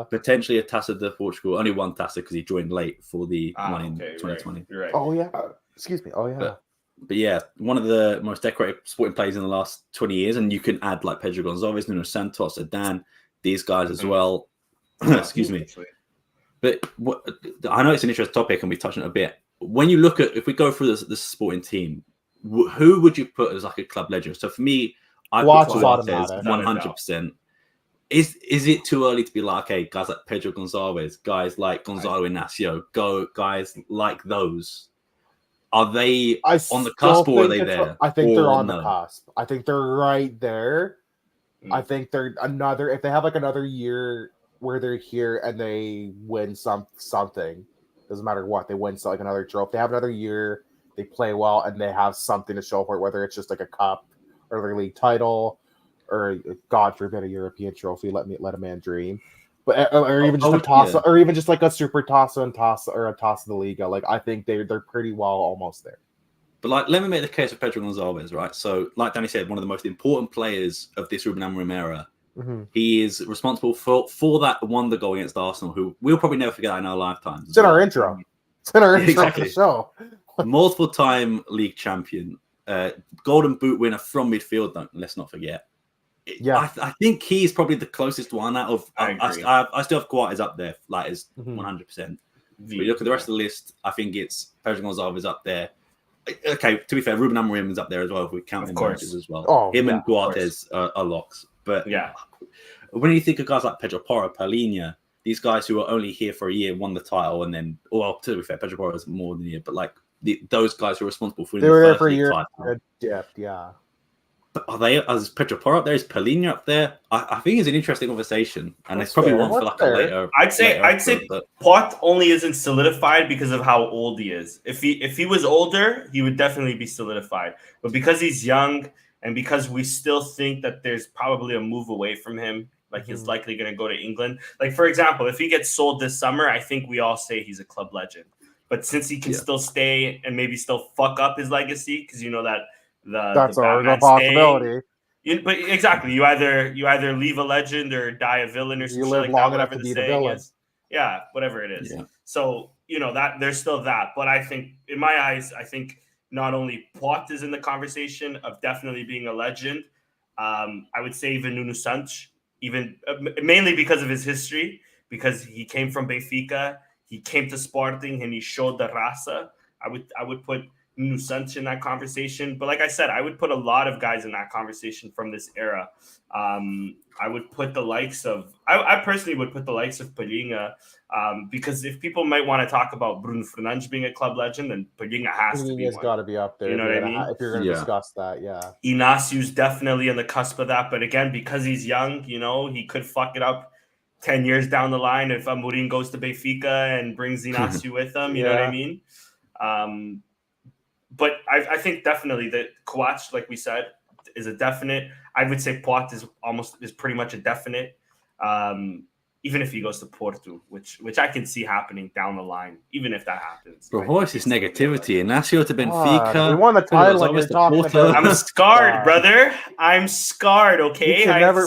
potentially a Taça de Portugal. Only one Taça because he joined late for the one in 2020. Right. Oh yeah, excuse me. Oh yeah. But yeah, one of the most decorated sporting players in the last 20 years, and you can add Pedro Gonçalves, Nuno Santos, Adan, these guys as well. Excuse me. But I know it's an interesting topic, and we touched on it a bit. When you look at, if we go through this sporting team, who would you put as a club legend? So for me, I put 100%. Is it too early to be like, okay, guys like Pedro Gonzalez, guys like Gonzalo Inacio, guys like those? Are they on the cusp or are they there? I think they're on no? the cusp. I think they're right there. I think they're if they have like another year where they're here and they win something, doesn't matter what, they win like another trophy. They have another year, they play well, and they have something to show for it, whether it's just like a cup or their league title, or God forbid a European trophy. Let a man dream. But or even just a toss, or even just like a super toss and toss or a toss of the Liga. Like I think they're pretty well almost there. But like, let me make the case of Pedro Gonzalez, right? So, like Danny said, one of the most important players of this Ruben Amorim era. Mm-hmm. He is responsible for that wonder goal against Arsenal, who we'll probably never forget in our lifetimes. It's in our intro. It's in our intro exactly. for the show. Multiple-time league champion, Golden Boot winner from midfield. Let's not forget. Yeah, I think he's probably the closest one out of. I still have Coates up there, like is 100%. But you look at the rest of the list, I think it's Pedro Gonzalez up there. Okay, to be fair, Ruben Amorim is up there as well if we count him as well. Oh, him and Coates are locks. But yeah, when you think of guys like Pedro Porro, Palinha, these guys who are only here for a year, won the title, and then, well, to be fair, Pedro Porro is more than a year, but like those guys who are responsible for they were there for a year. Yeah. Are they? Is Pedro Porro up there? Is Palinha up there? I think it's an interesting conversation, and it's probably one for like a later. I'd say Pot only isn't solidified because of how old he is. If he was older, he would definitely be solidified. But because he's young, and because we still think that there's probably a move away from him, like he's likely going to go to England. Like for example, if he gets sold this summer, I think we all say he's a club legend. But since he can still stay and maybe still fuck up his legacy, because you know that. That's a possibility. But exactly, you either leave a legend or die a villain or something. You live like long that, enough to be the villain. Is. Yeah, whatever it is. Yeah. So that there's still that. But I think, in my eyes, not only Poit is in the conversation of definitely being a legend. I would say even Nuno Santos, even mainly because of his history, because he came from Benfica, he came to Sporting, and he showed the raça. I would put Nuno Santos in that conversation, but like I said, I would put a lot of guys in that conversation from this era. I would put the likes of I personally would put the likes of Palinha, because if people might want to talk about Bruno Fernandes being a club legend, then Palinha has to be. Palinha's got to be up there. You know what I mean? If you're going to discuss that, yeah. Inaciu's definitely on the cusp of that, but again, because he's young, he could fuck it up 10 years down the line if Amorim goes to Benfica and brings Inaciu with him. You know what I mean? But I think definitely that Coates, like we said, is a definite. I would say Pot is pretty much a definite. Even if he goes to Porto, which I can see happening down the line, even if that happens. But what's this negativity? Inacio to Benfica. We won the title and you're talking about. I'm scarred, brother. I'm scarred, okay?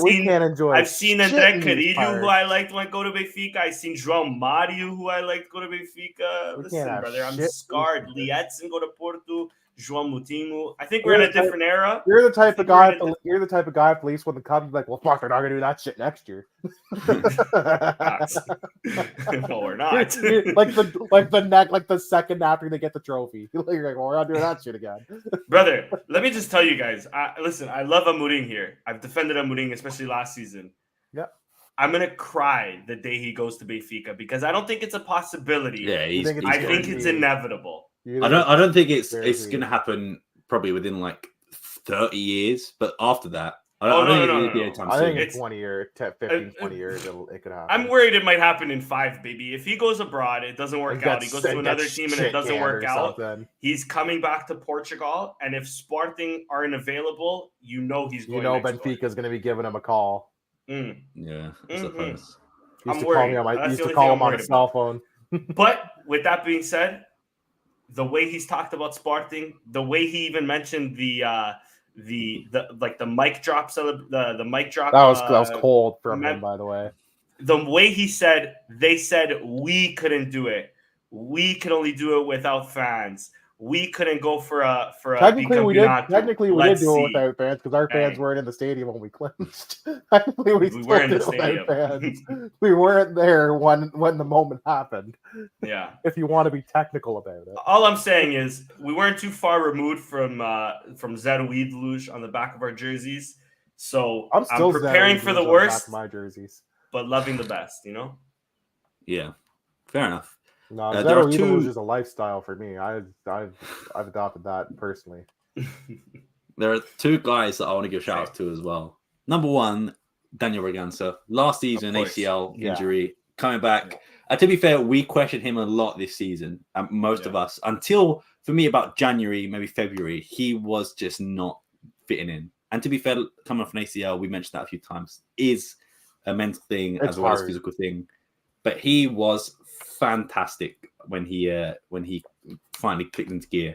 We can't enjoy I've seen André Carrillo, who I liked when I go to Benfica. I've seen João Mario, who I liked go to Benfica. Listen, brother, I'm scarred. Lietzen go to Porto. João Moutinho. I think we're in a different era. You're the type of guy. You're the type of guy. At least when the Cubs are like, well, fuck, they're not gonna do that shit next year. No, we're not. like the second after they get the trophy, you're like, well, we're not doing that shit again. Brother, let me just tell you guys. Listen, I love Amorim here. I've defended Amorim, especially last season. Yeah. I'm gonna cry the day he goes to Benfica because I don't think it's a possibility. Yeah, I think it's inevitable. I don't think it's going to happen probably within like 30 years, but after that, I think it's 20 years, 15, 20 years, it could happen. I'm worried it might happen in 5, baby. If he goes abroad, it doesn't work out. He goes to another team and it doesn't work out. He's coming back to Portugal, and if Sporting aren't available, he's going. Benfica's going to be giving him a call. Yeah, I suppose. He used to call him on his cell phone. But with that being said, the way he's talked about Sporting, the way he even mentioned the mic drop, the mic drop. That was cold from him, by the way. The way he said, they said we couldn't do it. We could only do it without fans. We couldn't go for a. Technically, we did. Technically, we did do it without fans because our fans weren't in the stadium when we clinched. Technically, we were in the stadium. Fans. We weren't there when the moment happened. Yeah. If you want to be technical about it. All I'm saying is we weren't too far removed from Zero Idluz on the back of our jerseys. So I'm still preparing for the worst, my jerseys. but loving the best. You know. Yeah, fair enough. No, there Zero are Evil is two. just a lifestyle for me. I've adopted that personally. There are two guys that I want to give shout outs to as well. Number one, Daniel Bragança. Last season, ACL injury, coming back. To be fair, we questioned him a lot this season, most of us, until, for me, about January, maybe February, he was just not fitting in. And to be fair, coming off an ACL, we mentioned that a few times, is a mental thing as well as physical thing. But he was fantastic when he finally clicked into gear.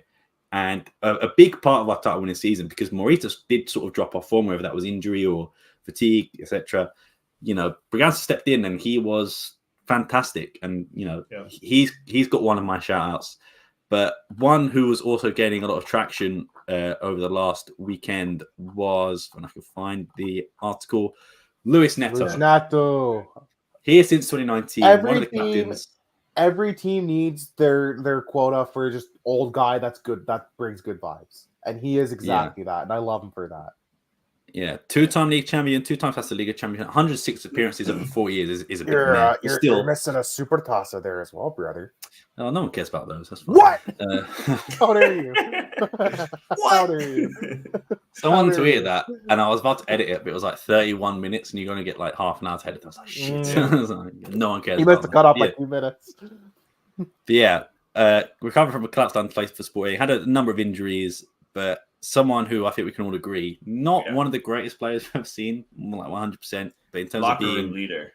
And a big part of our title winning season, because Morita did sort of drop off form, whether that was injury or fatigue, etc. Bragança stepped in and he was fantastic. And, he's got one of my shout outs. But one who was also gaining a lot of traction over the last weekend was, when I can find the article, Luis Neto. Here since 2019, one of the captains. Every team needs their quota for just old guy that's good, that brings good vibes. And he is exactly that. And I love him for that. Yeah, 2-time league champion, 2 times Liga champion, 106 appearances over 4 years is a bit you're missing a super tassa there as well, brother. Oh, no one cares about those. That's fine. What? How dare you? How dare you? Someone tweeted that, and I was about to edit it, but it was like 31 minutes, and you're going to get like half an hour to edit. I was like, shit. No one cares. He must have cut off like 2 minutes. But yeah, recovering from a collapse down place for Sporting, had a number of injuries, but someone who I think we can all agree, not one of the greatest players I've seen, more like 100%, but in terms of being leader.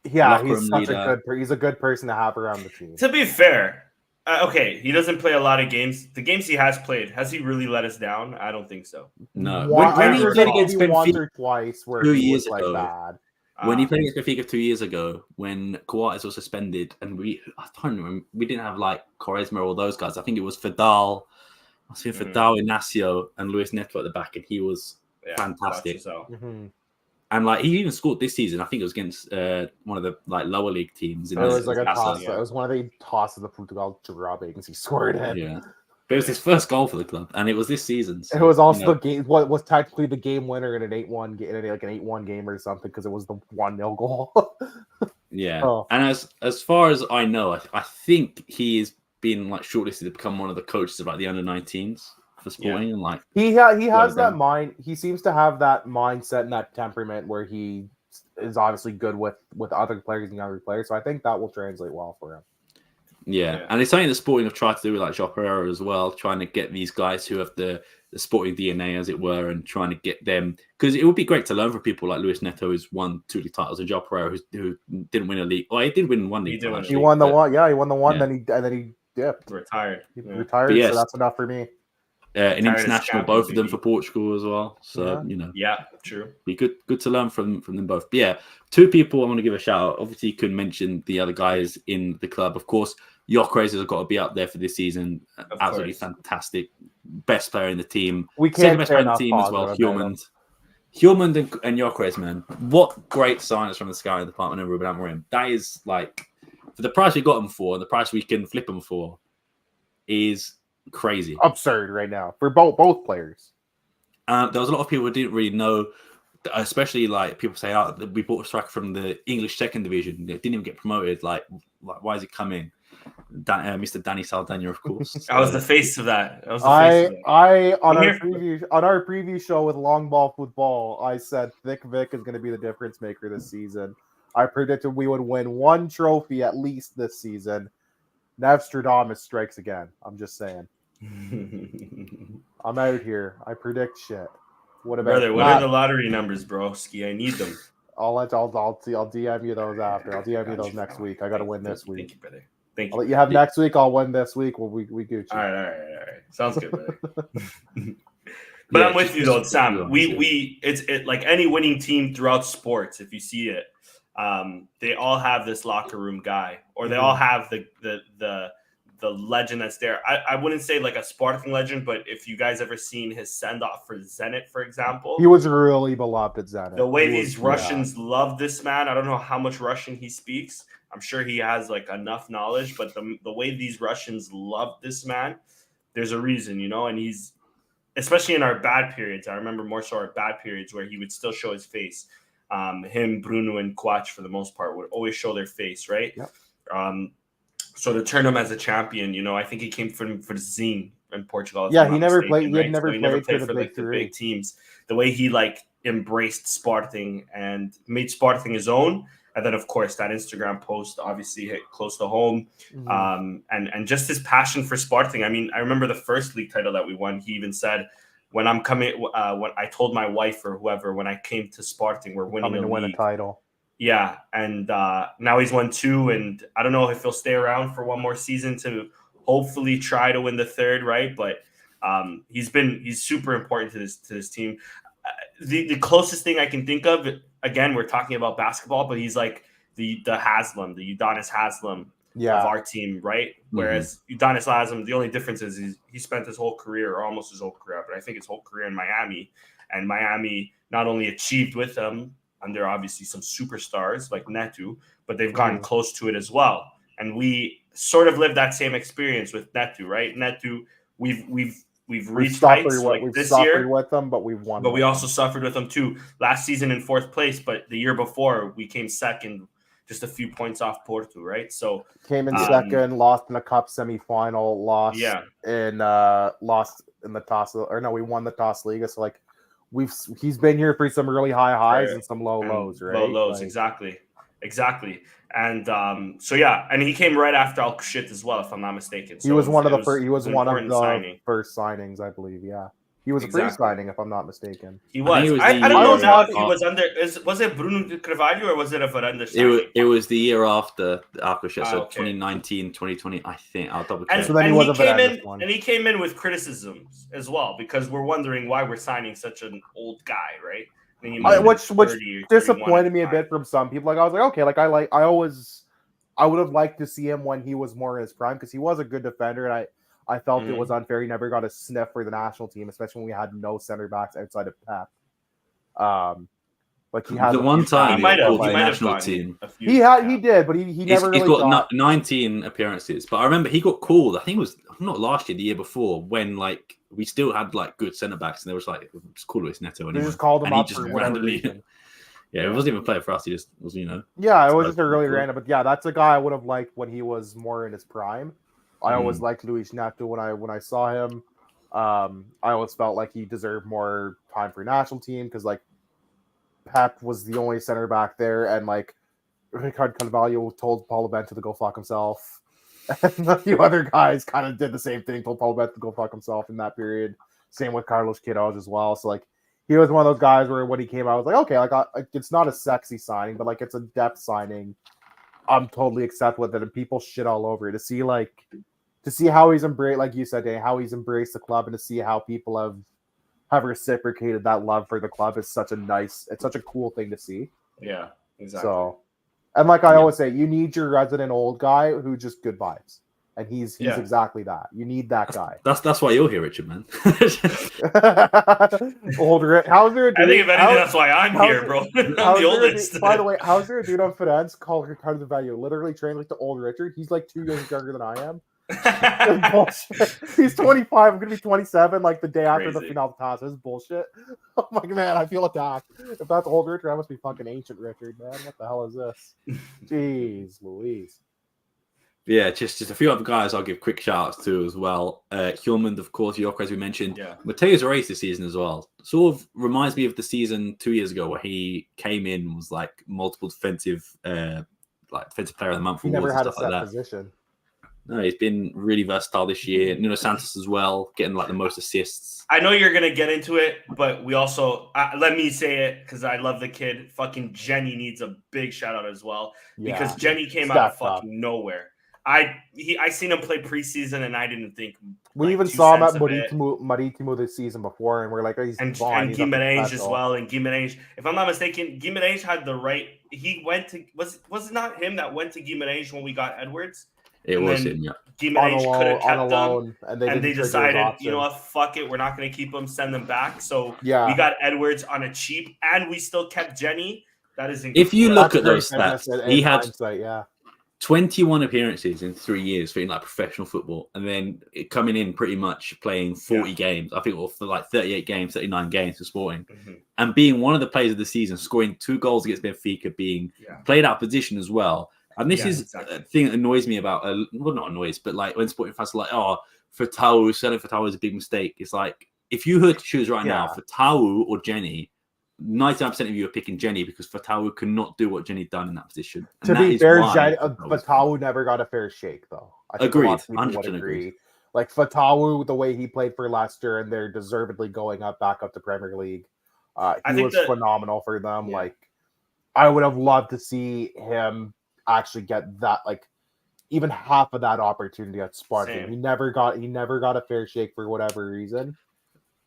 Yeah, he's a good person to have around the team. To be fair, okay, he doesn't play a lot of games. The games he has played, has he really let us down? I don't think so. No. When he played against Benfica once or twice, where 2 he years was ago, bad. When he played against Benfica 2 years ago, when Coates was suspended, and I don't remember, we didn't have like Quaresma or all those guys. I think it was Fidal, Inacio, and Luis Neto at the back, and he was fantastic. And like he even scored this season. I think it was against one of the like lower league teams. It was like a toss. It was one of the tosses of Portugal job agency scored it. Yeah, but it was his first goal for the club, and it was this season. So, it was also the game. What was technically the game winner in an 8-1 game, like an 8-1 game or something, because it was the 1-0 goal. Yeah, and as far as I know, I think he is being like shortlisted to become one of the coaches of like the under-19s. For Sporting, and like he has that mind. He seems to have that mindset and that temperament where he is obviously good with other players and younger players. So I think that will translate well for him. Yeah. And it's something that Sporting have tried to do with like João Pereira as well, trying to get these guys who have the Sporting DNA, as it were, and trying to get them, because it would be great to learn from people like Luis Neto, who's won 2 league titles, and João Pereira, who didn't win a league. Well, he did win 1 league. He won the one. Yeah, he won the one. Yeah. Then he dipped. Retired. Retired. So that's enough for me. An international, both of them for Portugal as well. So, true. Be good to learn from them both. But yeah, 2 people I want to give a shout out. Obviously, you couldn't mention the other guys in the club. Of course, Gyökeres has got to be up there for this season. Absolutely fantastic. Best player in the team. We can't best player in the team as well, Hjulmand and Gyökeres, man. What great signings from the scouting department and Ruben Amorim. That is like, for the price we got them for, the price we can flip them for is crazy, absurd right now for both players. There was a lot of people who didn't really know, especially like people say, "Oh, we bought a striker from the English second division. It didn't even get promoted. Like why is he coming?" Mr. Danny Saldana, of course. I was the face of that. On our preview show with Long Ball Football, I said Thick Vic is going to be the difference maker this season. I predicted we would win 1 trophy at least this season. Nostradamus strikes again. I'm just saying. I'm out here. I predict shit. What about brother? What are the lottery numbers, bro? Ski, I need them. I'll DM you those after. I'll DM you those next week. I got to win this week. Thank you, brother. Thank you. I'll let you have next week. I'll win this week. Well, we Gucci. All right. Sounds good, brother. But I'm with you though, Sam. It's like any winning team throughout sports. If you see it, they all have this locker room guy, or they all have the legend that's there. I wouldn't say like a Spartan legend, but if you guys ever seen his send off for Zenit, for example, he was really beloved at Zenit. The way these Russians love this man, I don't know how much Russian he speaks. I'm sure he has like enough knowledge, but the way these Russians love this man, there's a reason, and he's especially in our bad periods. I remember more so our bad periods where he would still show his face. Him, Bruno, and Quach, for the most part, would always show their face, right? Yep. So to turn him as a champion, I think he came for the Zine in Portugal. Yeah, he never played. He never played for like the big teams. The way he embraced Sporting and made Sporting his own, and then of course that Instagram post obviously hit close to home. And just his passion for Sporting. I mean, I remember the first league title that we won. He even said, "When I'm coming, when I told my wife or whoever when I came to Sporting, we're winning to win a title." Yeah, and now he's won 2, and I don't know if he'll stay around for one more season to hopefully try to win the 3rd, right? But he's super important to this team. The closest thing I can think of, again, we're talking about basketball, but he's like the Haslam, the Udonis Haslam of our team, right? Whereas Udonis Haslam, the only difference is he spent his whole career, or almost his whole career, but I think his whole career in Miami, and Miami not only achieved with him. And there are obviously some superstars like Neto, but they've gotten close to it as well. And we sort of lived that same experience with Neto, right? Neto, we've reached heights like this year with them, but we've won. But we also suffered with them too. Last season in 4th place, but the year before we came second, just a few points off Porto, right? So came in second, lost in the cup semifinal, lost in the Toss, or no, we won the Toss Liga. So he's been here for some really high highs and some low lows, right? Low lows, exactly. And and he came right after Al Kushit as well, if I'm not mistaken. So he was one of the first. He was one of the first signings, I believe. Yeah, he was a free signing, if I'm not mistaken. He was. I don't know now if he was under. Was it Bruno de Carvalho or was it a Veranda signing? It was the year after Al Kushit, so 2019, 2020. I think I'll double check. And so then he came in with criticisms as well, because we're wondering why we're signing such an old guy, right? Which disappointed me a bit from some people. I was like, okay, I would have liked to see him when he was more in his prime, because he was a good defender, and I felt it was unfair. He never got a sniff for the national team, especially when we had no center backs outside of Pep. He had the one time he might have national team. He did, but he never really got 19 appearances. But I remember he got called. I think it was not last year, the year before, when we still had good centre backs, and there was just call Luis Neto anyway. They just called him up just for randomly. Yeah, it wasn't even playing for us. He just was, Yeah, it was just a really random. But yeah, that's a guy I would have liked when he was more in his prime. I always liked Luis Neto when I saw him. I always felt like he deserved more time for national team, because Pep was the only center back there, and Ricardo Carvalho told Paulo Bento to go fuck himself. And a few other guys kind of did the same thing, told Paulo Bento to go fuck himself in that period. Same with Carlos Queiroz as well. So he was one of those guys where when he came out, I was like, okay, it's not a sexy signing, but it's a depth signing. I'm totally accept with it, and people shit all over it. To see how he's embraced, like you said, Dan, how he's embraced the club, and to see how people have reciprocated that love for the club is such a cool thing to see. Yeah, exactly. So, and I always say, you need your resident old guy who just good vibes, and he's exactly that. You need that guy. That's why you're here, Richard, man. Older. How's there a dude? I think if anything, that's why I'm here, bro. I'm the oldest. By the way, how's there a dude on Firenze called Ricardo Carvalho? Literally trained the old Richard. He's 2 years younger than I am. Bullshit. He's 25. I'm gonna be 27 the day after the Final Task. This is bullshit. I'm like, man, I feel attacked. If that's old Richard, I must be fucking ancient Richard, man. What the hell is this? Jeez Louise. Yeah, just a few other guys I'll give quick shout-outs to as well. Hjulmand, of course, York, as we mentioned. Yeah. Mateus Reis this season as well. Sort of reminds me of the season 2 years ago where he came in, was multiple defensive defensive player of the month. He never had a set position. No, he's been really versatile this year. Nuno Santos as well, getting the most assists. I know you're going to get into it, but we also, let me say it because I love the kid. Fucking Jenny needs a big shout out as well, because Jenny came out of fucking nowhere. I seen him play preseason, and I didn't think. We even saw him at Marítimo this season before, and we're like, oh, he's and Guimarães as well. And Guimarães, if I'm not mistaken, Guimarães had the right. He went to was it not him that went to Guimarães when we got Edwards? It was him, yeah. Guimarães could have kept them, and they decided, you know what, fuck it, we're not going to keep them, send them back. So we got Edwards on a cheap, and we still kept Jenny. That is incredible. If you look at those stats, he had 21 appearances in 3 years for like professional football, and then coming in pretty much playing 40 games, I think, or for like 38 games, 39 games for Sporting, and being one of the players of the season, scoring 2 goals against Benfica, being played out of position as well. And this is a thing that annoys me about, well, not annoys, but like when Sporting fans are like, oh, selling Fatawu is a big mistake. It's like, if you had to choose right now, Fatawu or Jenny, 99% of you are picking Jenny because Fatawu cannot do what Jenny done in that position. And to be fair, Fatawu never got a fair shake, though. I think agreed. A lot of people would agree. Like Fatawu, the way he played for Leicester, and they're deservedly going back up to Premier League. He was phenomenal for them. Yeah. Like, I would have loved to see him actually get that, like, even half of that opportunity at Spartan. Same. He never got a fair shake for whatever reason.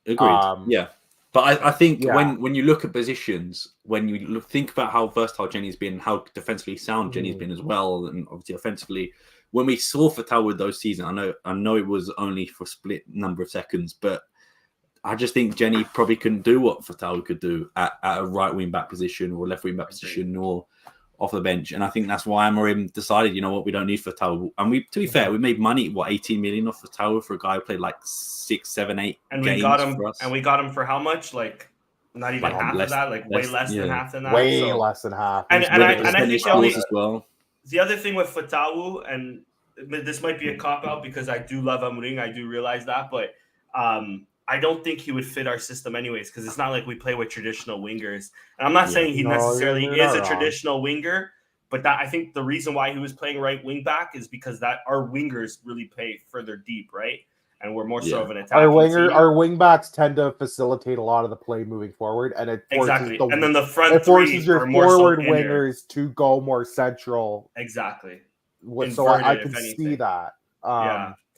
Agreed. But I think when you look at positions, when you think about how versatile Jenny's been, how defensively sound Jenny's been as well, and obviously offensively, when we saw Fatawu those seasons, I know it was only for a split number of seconds, but I just think Jenny probably couldn't do what Fatawu could do at a right wing back position or left wing back position or off the bench. And I think that's why Amorim decided, you know what, we don't need Fatawu. And to be fair, we made money, 18 million off Fatawu for a guy who played like 6, 7, 8 games we got him, for us. And we got him for how much? Like not even half of that, way less than half than that. Way less than half. And I think as well. The other thing with Fatawu, and this might be a cop-out because I do love Amorim, I do realize that, but I don't think he would fit our system anyways, because it's not like we play with traditional wingers. And I'm not saying he necessarily is a traditional winger, but that I think the reason why he was playing right wing back is because that our wingers really play further deep, right? And we're more so of an attack. Our wing backs tend to facilitate a lot of the play moving forward, and it forces and then the front it forces your forward wingers to go more central. Exactly. So I can see that.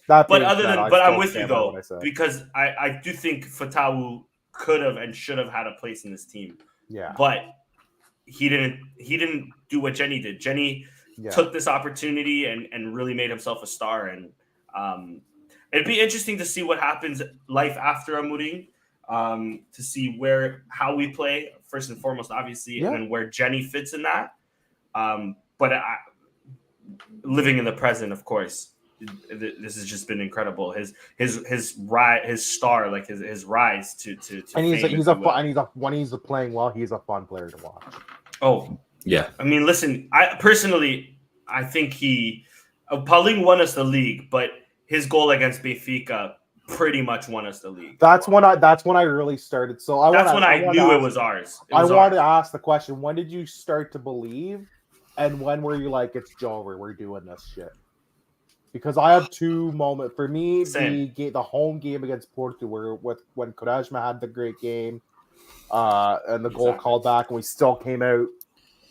But I'm with you though, because I do think Fatawu could have and should have had a place in this team. Yeah. But he didn't do what Jenny did. Jenny took this opportunity and really made himself a star. And it'd be interesting to see what happens life after Amorim, to see how we play first and foremost, obviously, and then where Jenny fits in that. But living in the present, of course. This has just been incredible. His star, like his rise to and when he's playing well, he's a fun player to watch. Oh yeah, I mean, listen, I think Paulinho won us the league, but his goal against Benfica pretty much won us the league. That's when I really started. So I knew it was ours. I wanted to ask the question: when did you start to believe, and when were you like, it's Jover, we're doing this shit? Because I have 2 moments. For me, the home game against Portugal, when Quaresma had the great game, and the goal called back, and we still came out,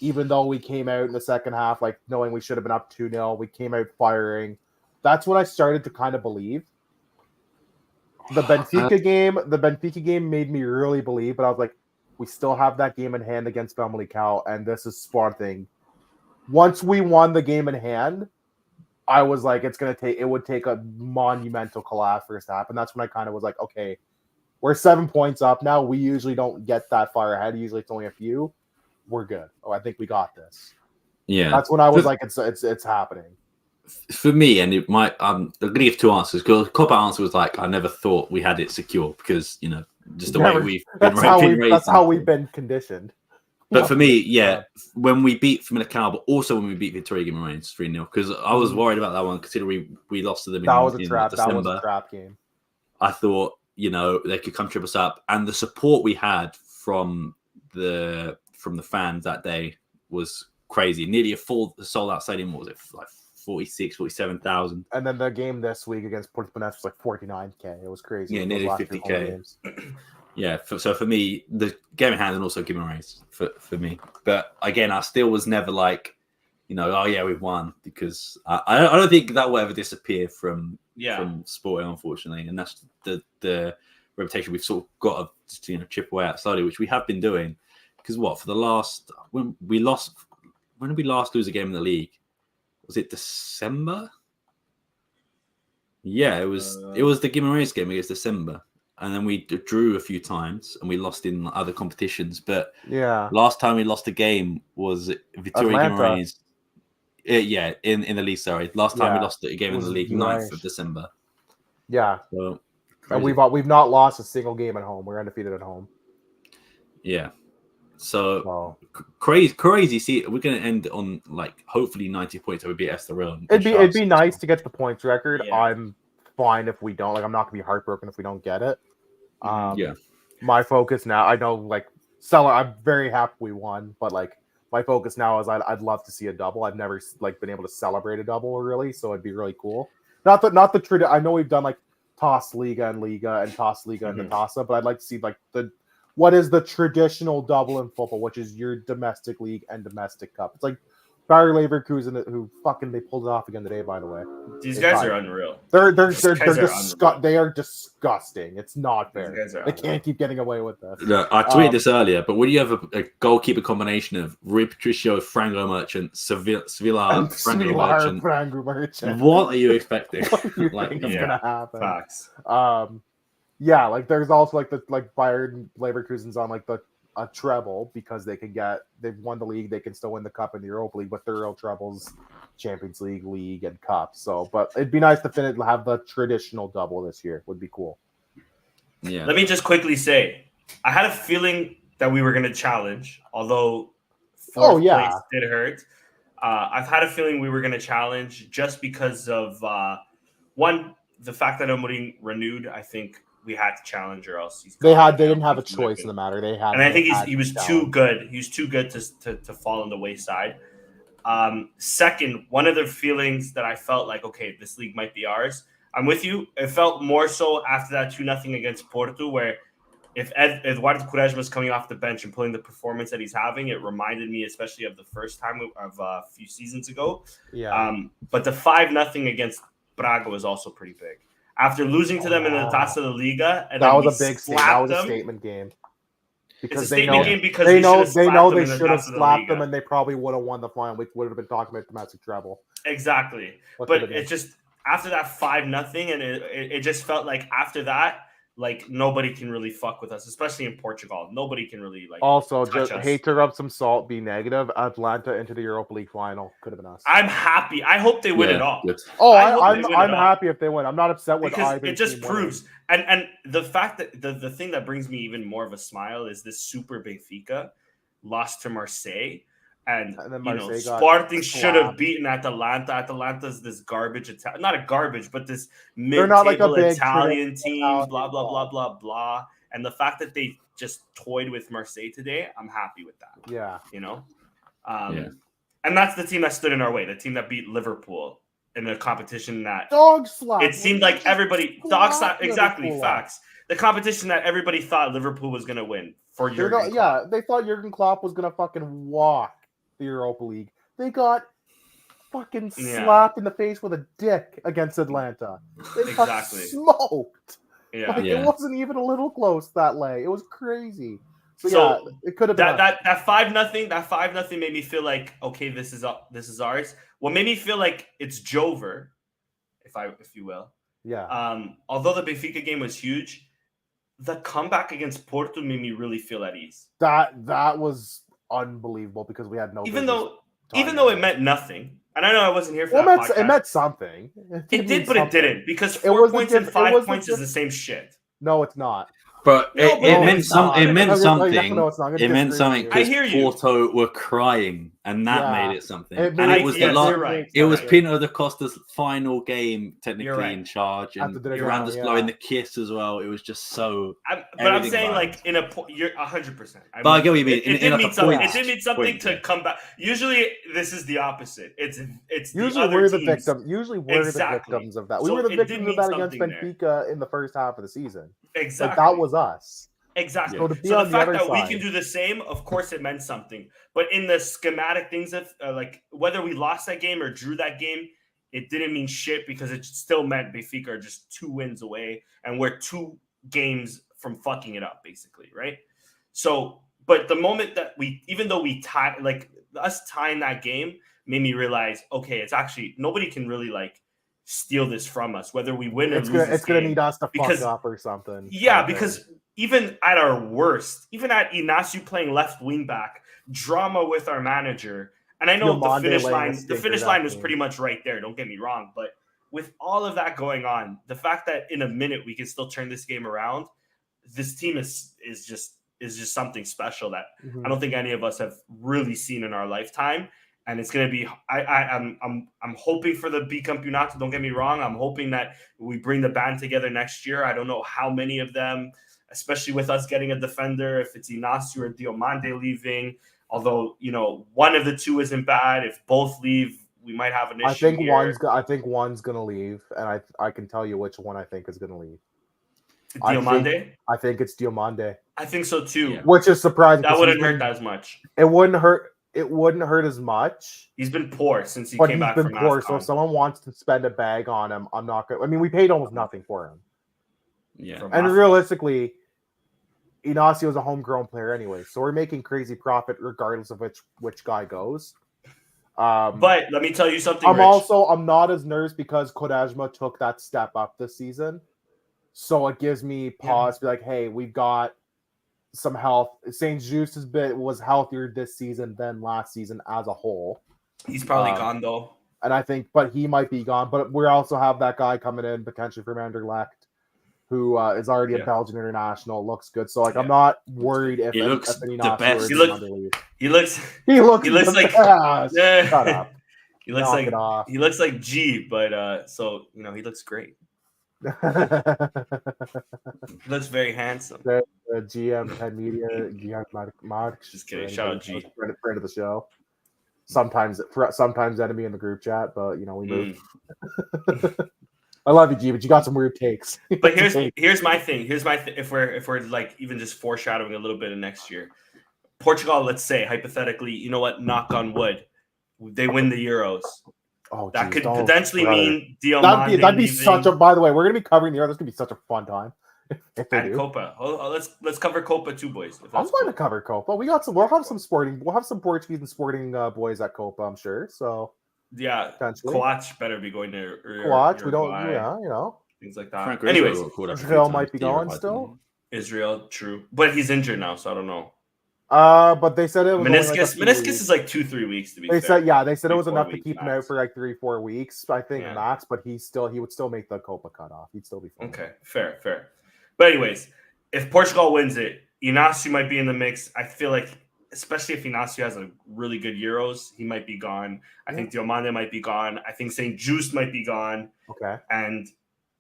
even though we came out in the second half, like knowing we should have been up 2-0, we came out firing. That's when I started to kind of believe. The Benfica game made me really believe, but I was like, we still have that game in hand against Famalicão, and this is Sporting. Once we won the game in hand, I was like, it would take a monumental collapse for us to happen. That's when I kind of was like, okay, we're 7 points up now. We usually don't get that far ahead. Usually it's only a few. We're good. Oh, I think we got this. Yeah. That's when I was like, it's happening. For me, and it might, I'm going to give 2 answers. Because the cop-out answer was like, I never thought we had it secure because, just the way we've been raised. That's how we've been conditioned. But for me, when we beat Famalicão, but also when we beat Vitória Guimarães 3-0, because I was worried about that one, considering we lost to them in December. That was a trap game. I thought, they could come trip us up. And the support we had from the fans that day was crazy. Nearly a full sold-out stadium. What was it? Like 46, 47,000. And then the game this week against Portuguese was like 49K. It was crazy. Yeah, nearly 50K. Yeah, so for me, the game in hand and also Guimarães for me. But again, I still was never like, we've won, because I don't think that will ever disappear from Sporting, unfortunately. And that's the reputation we've sort of got to chip away at slowly, which we have been doing. Because for the last when did we last lose a game in the league? Was it December? Yeah, it was the Guimarães game against December. And then we drew a few times and we lost in other competitions. But last time we lost a game was Vitória Guimarães. in the league. Sorry, last time we lost a game in the league, 9th of December. Yeah, so and we've not lost a single game at home. We're undefeated at home. Yeah, so crazy. See, we're gonna end on like hopefully 90 points. That would be Estoril. It'd be nice to get the points record. Yeah. I'm fine if we don't. Like, I'm not gonna be heartbroken if we don't get it. Yeah. My focus now, I know, like, I'm very happy we won, but like my focus now is I'd love to see a double. I've never like been able to celebrate a double really, so it'd be really cool. Not the I know we've done like Toss Liga and Toss Liga and Natasa, but I'd like to see like what is the traditional double in football, which is your domestic league and domestic cup. It's like Bayer Leverkusen, who fucking they pulled it off again today, by the way. These guys are unreal. They are disgusting. It's not fair. They can't keep getting away with this. Look, I tweeted this earlier, but when you have a goalkeeper combination of Rui Patricio, Franco Merchant, Sevilla, Franco Merchant, what are you expecting? What do you think is gonna happen? Facts. Yeah, like there's also like Bayern Leverkusen's on like a treble because they've won the league, they can still win the cup in the Europa League, but they're real trebles, Champions League, and cup. So, but it'd be nice to have the traditional double this year. Would be cool. Yeah. Let me just quickly say, I had a feeling that we were going to challenge, although fourth place did hurt. I've had a feeling we were going to challenge just because of one, the fact that Amorim renewed. I think we had to challenge, or else they didn't have a choice in the matter. And I think he was too good. He was too good to fall on the wayside. Second, one of the feelings that I felt like, okay, this league might be ours. I'm with you. It felt more so after that 2-0 against Porto, where if Eduardo Quaresma was coming off the bench and pulling the performance that he's having, it reminded me especially of the first time of a few seasons ago. Yeah. But the 5-0 against Braga was also pretty big. After losing to them in the Taça da Liga, and that was a big statement. That was a statement game. Because it's a statement game because they know they should have slapped them, and they probably would have won the final. We would have been talking about domestic treble. Exactly, but it just after that 5-0, and it just felt like after that, like nobody can really fuck with us, especially in Portugal. Nobody can really like. Also, just hate to rub some salt, be negative. Atlanta into the Europa League final could have been us. I'm happy. I hope they win it all. I'm happy if they win. I'm not upset with because either. It just proves, and the fact that the thing that brings me even more of a smile is this Super Benfica lost to Marseille. And then Sporting should have beaten Atalanta. Atalanta's this garbage, not a garbage, but this mid-table Italian team, blah, blah, blah, blah, blah. And the fact that they just toyed with Marseille today, I'm happy with that. Yeah. And that's the team that stood in our way, the team that beat Liverpool in a competition that dog slap. It seemed like everybody dog slap. Exactly, facts. The competition that everybody thought Liverpool was going to win for Jurgen Klopp. Yeah, they thought Jurgen Klopp was going to fucking walk the Europa League. They got fucking slapped in the face with a dick against Atlanta. They got smoked. Yeah. It wasn't even a little close that lay. It was crazy. So it could have been that 5-0. That 5-0 made me feel like, okay, this is ours. What made me feel like it's Jover, if you will. Yeah. Although the Benfica game was huge, the comeback against Porto made me really feel at ease. That was unbelievable because we had no. Even though it meant nothing, and I know I wasn't here for that podcast. It meant something. It did, but it didn't because 4 points and 5 points is the same shit. No, it's not. But it meant something. It meant something I hear because you. Porto were crying, and that made it something. It was the last. Right. It was Pinto da Costa's final game, technically in charge, and Miranda's blowing the kiss as well. It was just so. But I'm saying, like you're 100%. But I get what you mean. It did mean something to come back. Usually, this is the opposite. It's usually we're the victims. Usually we're the victims of that. We were the victims of that against Benfica in the first half of the season. Exactly. That was us. Exactly. So the fact that we can do the same, of course, it meant something. But in the schematic things of like whether we lost that game or drew that game, it didn't mean shit because it still meant Benfica are just 2 wins away, and we're 2 games from fucking it up, basically, right? So, but the moment that even though we tied, like us tying that game, made me realize, okay, it's actually nobody can really like steal this from us, whether we win or lose. It's gonna need us to fuck up or something. Yeah, because even at our worst, even at Inacio playing left wing back, drama with our manager, And I know the Diomande finish laying a line. The stinker finish that line was game. pretty much right there. Don't get me wrong, but with all of that going on, the fact that in a minute we can still turn this game around, this team is just something special that I don't think any of us have really seen in our lifetime. And it's going to be. I'm hoping for the bicampeonato. Don't get me wrong. I'm hoping that we bring the band together next year. I don't know how many of them, especially with us getting a defender, if it's Inacio or Diomande leaving. Although, one of the two isn't bad. If both leave, we might have an issue. I think one's gonna leave, and I can tell you which one I think is gonna leave. Diomande? I think it's Diomande. I think so too. Yeah. Which is surprising. That wouldn't hurt as much. It wouldn't hurt. It wouldn't hurt as much. He's been poor since he came back from AFCON. So if someone wants to spend a bag on him, I'm not gonna. I mean, we paid almost nothing for him. Yeah. And realistically, Inacio is a homegrown player anyway, so we're making crazy profit regardless of which guy goes. But let me tell you something. I'm not as nervous because Quaresma took that step up this season, so it gives me pause to be like, hey, we've got some health. St. Just was healthier this season than last season as a whole. He's probably gone though, and I think, but he might be gone. But we also have that guy coming in potentially from Anderlecht, who is already a Belgian international. Looks good, so I'm not worried if he looks the best. He looks like best. Shut up. He looks like G, but so he looks great. He looks very handsome. The GM Penn Media, Mark. Just kidding. Shout out G. Friend of the show. Sometimes enemy in the group chat, but we move. I love you, G, but you got some weird takes. But here's my thing. If we're like even just foreshadowing a little bit of next year, Portugal, let's say hypothetically, you know what? Knock on wood, they win the Euros. Oh, that could potentially mean Diomande. That'd be such a. By the way, we're gonna be covering the Euros. This could be such a fun time. And Copa. Let's cover Copa too, boys. I'm going to cover Copa. We'll have some Portuguese and sporting boys at Copa, I'm sure. So yeah, Coach better be going to Coach. We don't, things like that. Frank Anyways, Israel might be going still. Israel, true, but he's injured now, so I don't know. But they said it was meniscus is like 2-3 weeks to be fair. They said it was enough to keep him out for like 3-4 weeks, I think max. But he would still make the Copa cutoff. He'd still be fine. Okay, fair. But anyways, if Portugal wins it, Inacio might be in the mix. I feel like, especially if Inacio has a really good Euros, he might be gone. I think Diomande might be gone. I think St. Just might be gone. Okay. And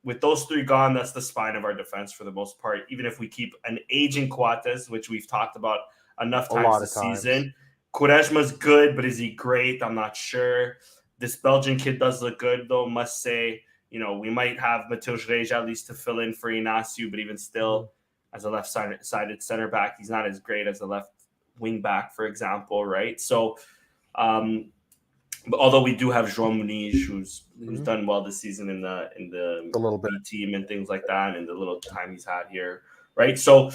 with those three gone, that's the spine of our defense for the most part. Even if we keep an aging Coates, which we've talked about enough times this season. Quaresma's good, but is he great? I'm not sure. This Belgian kid does look good, though, must say. We might have Mateus Reis at least to fill in for Inacio, but even still, as a left-sided center back, he's not as great as a left wing back, for example, right? So, but although we do have João Muniz, who's done well this season in the little bit team and things like that, and the little time he's had here, right? So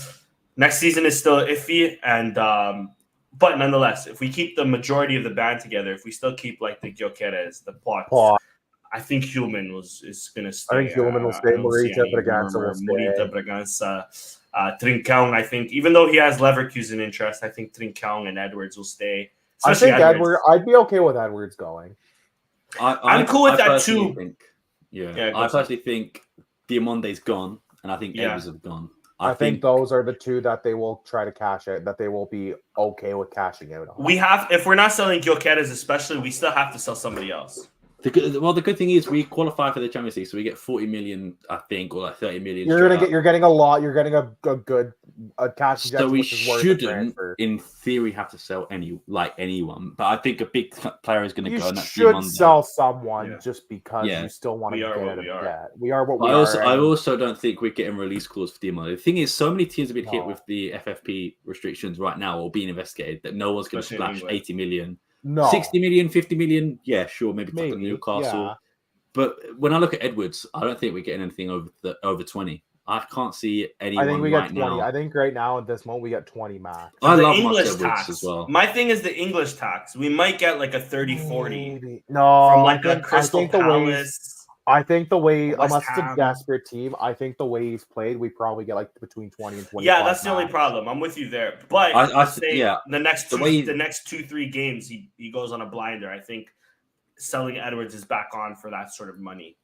next season is still iffy, and but nonetheless, if we keep the majority of the band together, if we still keep like the Gyökeres, the Pots, I think Hillman is going to stay. I think Hillman will stay. Morita Bragança will stay. Morita Bragança, Trincão, I think, even though he has Leverkusen interest, I think Trincão and Edwards will stay. I think Edwards. I'd be okay with Edwards going. I'm cool with that too. I personally think Diamande's gone, and I think Edwards have gone. I think those are the two that they will try to cash out, that they will be okay with cashing out on. If we're not selling Gyökeres especially, we still have to sell somebody else. The good thing is we qualify for the Champions League, so we get 40 million, I think, or like 30 million. You're getting a lot. You're getting a good cash injection. So we shouldn't, in theory, have to sell anyone. But I think a big player is going to go. And that's should sell someone just because you still want to get out of debt. We are what we are. I also don't think we're getting release clause for Diamande. The thing is, so many teams have been hit with the FFP restrictions right now, or being investigated, that no one's going to splash 80 million. No. 60 million, 50 million, yeah, sure, maybe Newcastle. Yeah. But when I look at Edwards, I don't think we're getting anything over 20. I can't see anyone. I think we got 20. Now. I think right now at this moment we got 20 max. I love English tax as well. My thing is the English tax. We might get like a 30-40. No, from like a Crystal Palace. I think the way, West unless it's a Ham. desperate team, I think the way he's played, we probably get like between 20 and 25. Yeah, that's the only max. problem. I'm with you there. But let's say the next 2-3 games he goes on a blinder. I think selling Edwards is back on for that sort of money.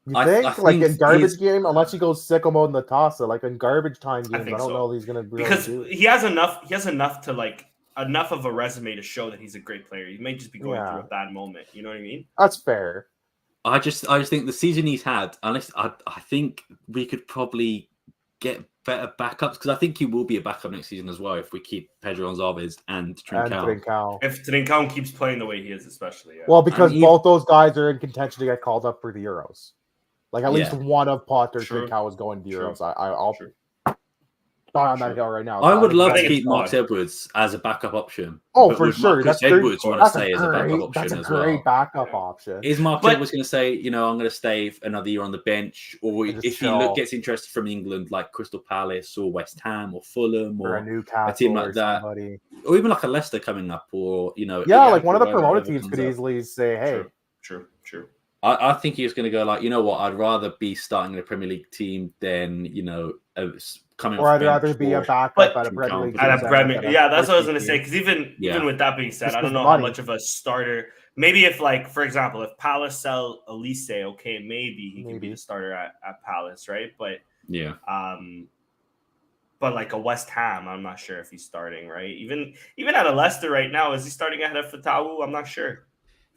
You think? Like in garbage game, unless he goes sicko mode in the Tasa, like in garbage time games, I don't know if he's gonna be because able to do it. he has enough to like enough of a resume to show that he's a great player. He may just be going through a bad moment. You know what I mean? That's fair. I just think the season he's had, unless I think we could probably get better backups because I think he will be a backup next season as well if we keep Pedro Gonçalves and Trincao. If Trincao keeps playing the way he is, especially. Yeah. Well, because both those guys are in contention to get called up for the Euros. Like at least one of Potter Trincao is going to the Euros. I'll die on that hill right now. I would love to keep Mark Edwards as a backup option. Oh, for sure. That's Edwards want to stay as a backup option as well. That's a great backup option. Is Mark Edwards going to say, I'm going to stay another year on the bench, or if he gets interested from England, like Crystal Palace or West Ham or Fulham or a Newcastle, a team like that, or even like a Leicester coming up, or like one of the promoted teams could easily say, "Hey, true." I think he was going to go like, I'd rather be starting in a Premier League team than coming. Or I'd rather be a backup at a Premier League. Yeah, that's what I was going to say. Because even with that being said, I don't know how much of a starter. Maybe if, like, for example, if Palace sell Elise, okay, maybe he can be the starter at Palace, right? But but like a West Ham, I'm not sure if he's starting, right? Even at a Leicester right now, is he starting ahead of Fatawu? I'm not sure.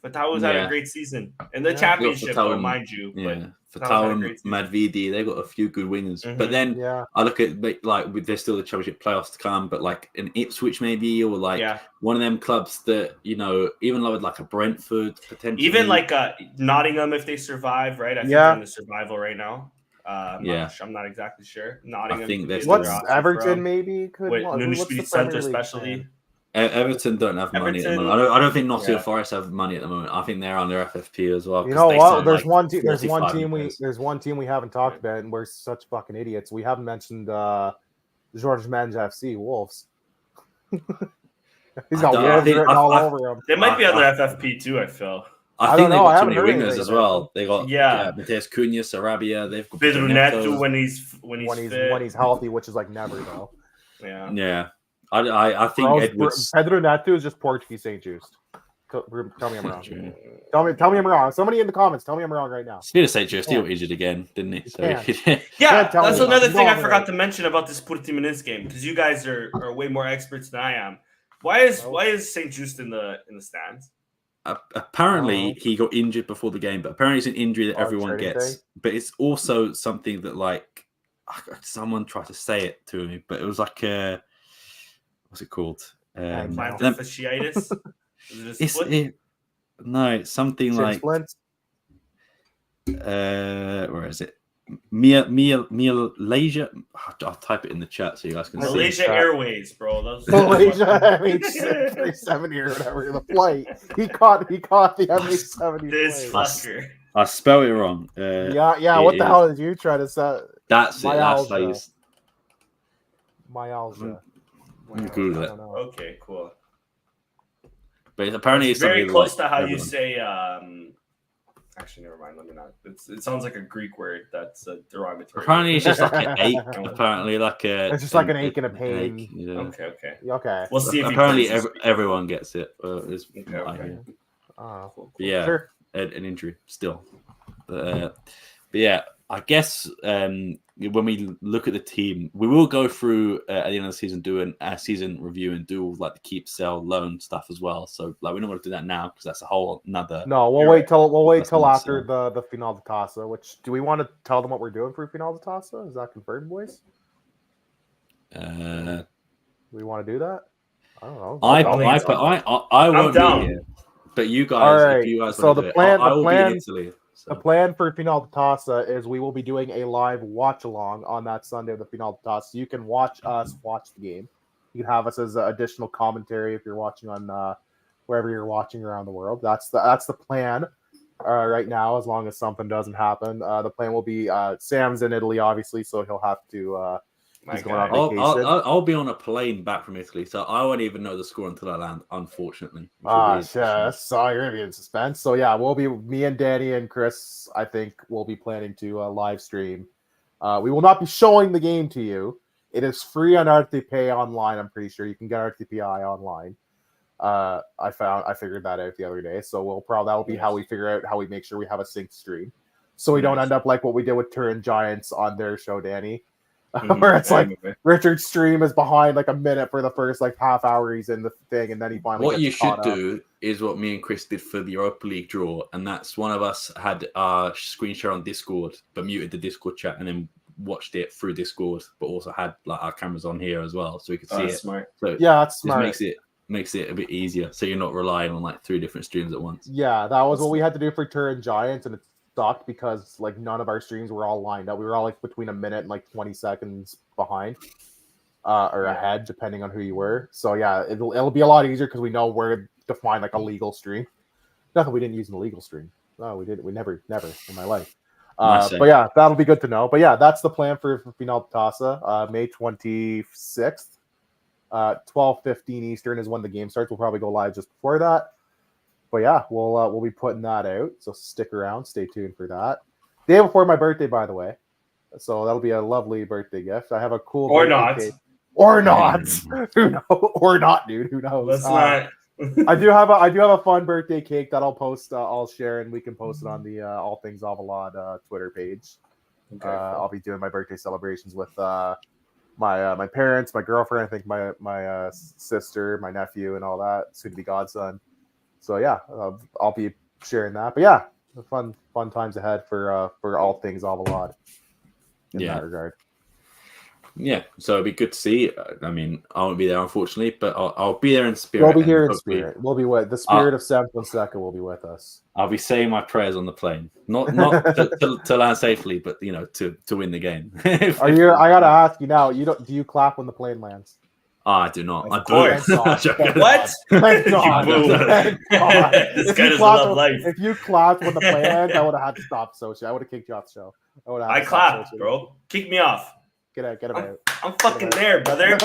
Fatawu's had a great season in the championship, though, mind you. Yeah, Fatawu and Madvidi, they got a few good wingers. But then I look at there's still the championship playoffs to come, but like an Ipswich maybe, or like one of them clubs that even like a Brentford potentially, even like Nottingham if they survive, right? I think they're in the survival right now. I'm not exactly sure. Nottingham. I think there's Everton maybe could. Nuno Espírito Santo especially. Everton don't have money at the moment. I don't think Nottingham Forest have money at the moment. I think they're under FFP as well. You know what? There's one team. There's one team we haven't talked about, and we're such fucking idiots. We haven't mentioned George Men's FC Wolves. He's got Wolves written all over him. They might be under FFP too. I feel. I think they've got too many wingers as well. They got Mateus Cunha, Sarabia. They've got Pedro Neto when he's healthy, which is like never though. Yeah. I think Edwards. Pedro Neto is just Portuguese St. Just. Tell me I'm wrong. Tell me I'm wrong. Somebody in the comments, tell me I'm wrong right now. Speaking of St. Just, he got injured again, didn't he? So, that's another thing I forgot to mention about this Portimonense game because you guys are way more experts than I am. Why is St. Just in the stands? Apparently he got injured before the game, but apparently it's an injury that everyone gets. But it's also something that like someone tried to say it to me, but it was like what's it called? Plantar fasciitis. It's something Shin like splints? where is it? Malaysia. I'll type it in the chat so you guys can see. Malaysia Airways, bro. Malaysia MH370 or whatever. The flight. He caught the MH70. This fucker. I spelled it wrong. What the hell did you try to say? That's it. Myalgia. Google it. Okay, cool. But apparently it's very close to how you say. Actually, never mind. Let me not. It sounds like a Greek word that's a derogatory. Apparently, it's just like an ache. Apparently, it's just like an ache and a pain. Okay. We'll see. Apparently, everyone gets it. Okay. Cool. Yeah, sure. An injury still. But yeah, I guess when we look at the team, we will go through at the end of the season, do a season review and do all like the keep, sell, loan stuff as well. So like we're not going to do that now because that's a whole another. No, we'll wait till after the Final de Taça. Which do we want to tell them what we're doing for Final de Taça? Is that confirmed, boys? Do we want to do that? I don't know. I won't be here, but you guys. All right. If you guys so the plan. I will be in Italy. The plan for Final de Taça is we will be doing a live watch along on that Sunday of the Final de Taça. You can watch us watch the game. You can have us as additional commentary if you're watching on wherever you're watching around the world. That's the plan right now. As long as something doesn't happen, the plan will be Sam's in Italy, obviously, so he'll have to My He's going guy. on vacation. I'll be on a plane back from Italy, so I won't even know the score until I land, unfortunately. which will be interesting. So you're gonna be in suspense. So yeah, me and Danny and Chris, I think we'll be planning to live stream. We will not be showing the game to you. It is free on RTP online. I'm pretty sure you can get RTPI online. I figured that out the other day. So that'll be how we figure out how we make sure we have a synced stream, so we don't end up like what we did with Turin Giants on their show, Danny. Where it's like Richard's stream is behind like a minute for the first like half hour he's in the thing, and then he finally. What you should do is what me and Chris did for the Europa League draw, and that's one of us had our screen share on Discord, but muted the Discord chat, and then watched it through Discord, but also had like our cameras on here as well, so we could see it. Smart. So yeah, that's smart. Makes it a bit easier, so you're not relying on like 3 different streams at once. Yeah, that was what we had to do for Turin Giants, and it sucked because like none of our streams were all lined up. We were all like between a minute and like 20 seconds behind or ahead, depending on who you were. So yeah, it'll be a lot easier because we know where to find like a legal stream. Not that we didn't use an illegal stream. No, we didn't. We never in my life. But yeah, that'll be good to know. But yeah, that's the plan for Final Tassa. May 26th, 12:15 Eastern is when the game starts. We'll probably go live just before that. But yeah, we'll be putting that out. So stick around, stay tuned for that. Day before my birthday, by the way. So that'll be a lovely birthday gift. I have a cool or not. Cake. Or not. Who knows? Or not, dude. Who knows? Let's not. I do have a fun birthday cake that I'll post. I'll share, and we can post it on the All Things Alvalade Twitter page. Okay, cool. I'll be doing my birthday celebrations with my parents, my girlfriend, I think my sister, my nephew, and all that. Soon to be godson. So yeah, I'll be sharing that. But yeah, fun times ahead for All Things Alvalade in that regard. Yeah, so it'd be good to see. I mean, I won't be there, unfortunately, but I'll be there in spirit. We'll be here in spirit. We'll be with the spirit of Sam Fonseca will be with us. I'll be saying my prayers on the plane, not to land safely, but to win the game. I gotta ask you now. Do you clap when the plane lands? I do not. Of course. What? Thank God. Thank God. This guy doesn't love life. If you clapped when the plane lands, I would have had to stop the show. I would have kicked you off the show. I clapped, bro. Kick me off. Get out. I'm fucking there, brother.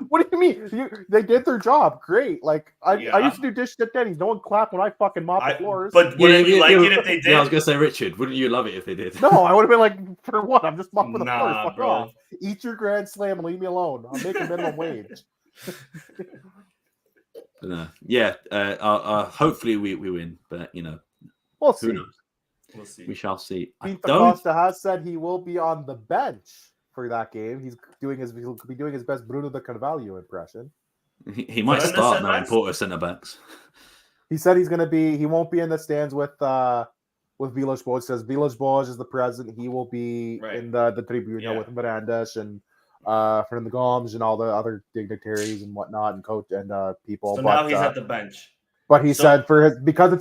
What do you mean? They did their job. Great. Like I used to do dishes at Denny's. No one clapped when I fucking mopped the floors. But wouldn't you like it if they did? Yeah, I was gonna say, Richard, wouldn't you love it if they did? No, I would have been like, for what? I'm just mopping the floors. Fuck bro. off. Eat your grand slam and leave me alone. I'll make a minimum wage. Hopefully we win, but we'll see. Who knows? We'll see. We shall see. Pete Costa has said he will be on the bench for that game. He'll be doing his best Bruno de Carvalho impression. He might start now in Porto centre backs. He said he won't be in the stands with Vilas Boas. Says Vilas Boas is the president. He will be in the tribuna with Varandas and Fernando Gomes and all the other dignitaries and whatnot and coach and people. So now he's at the bench. But he said because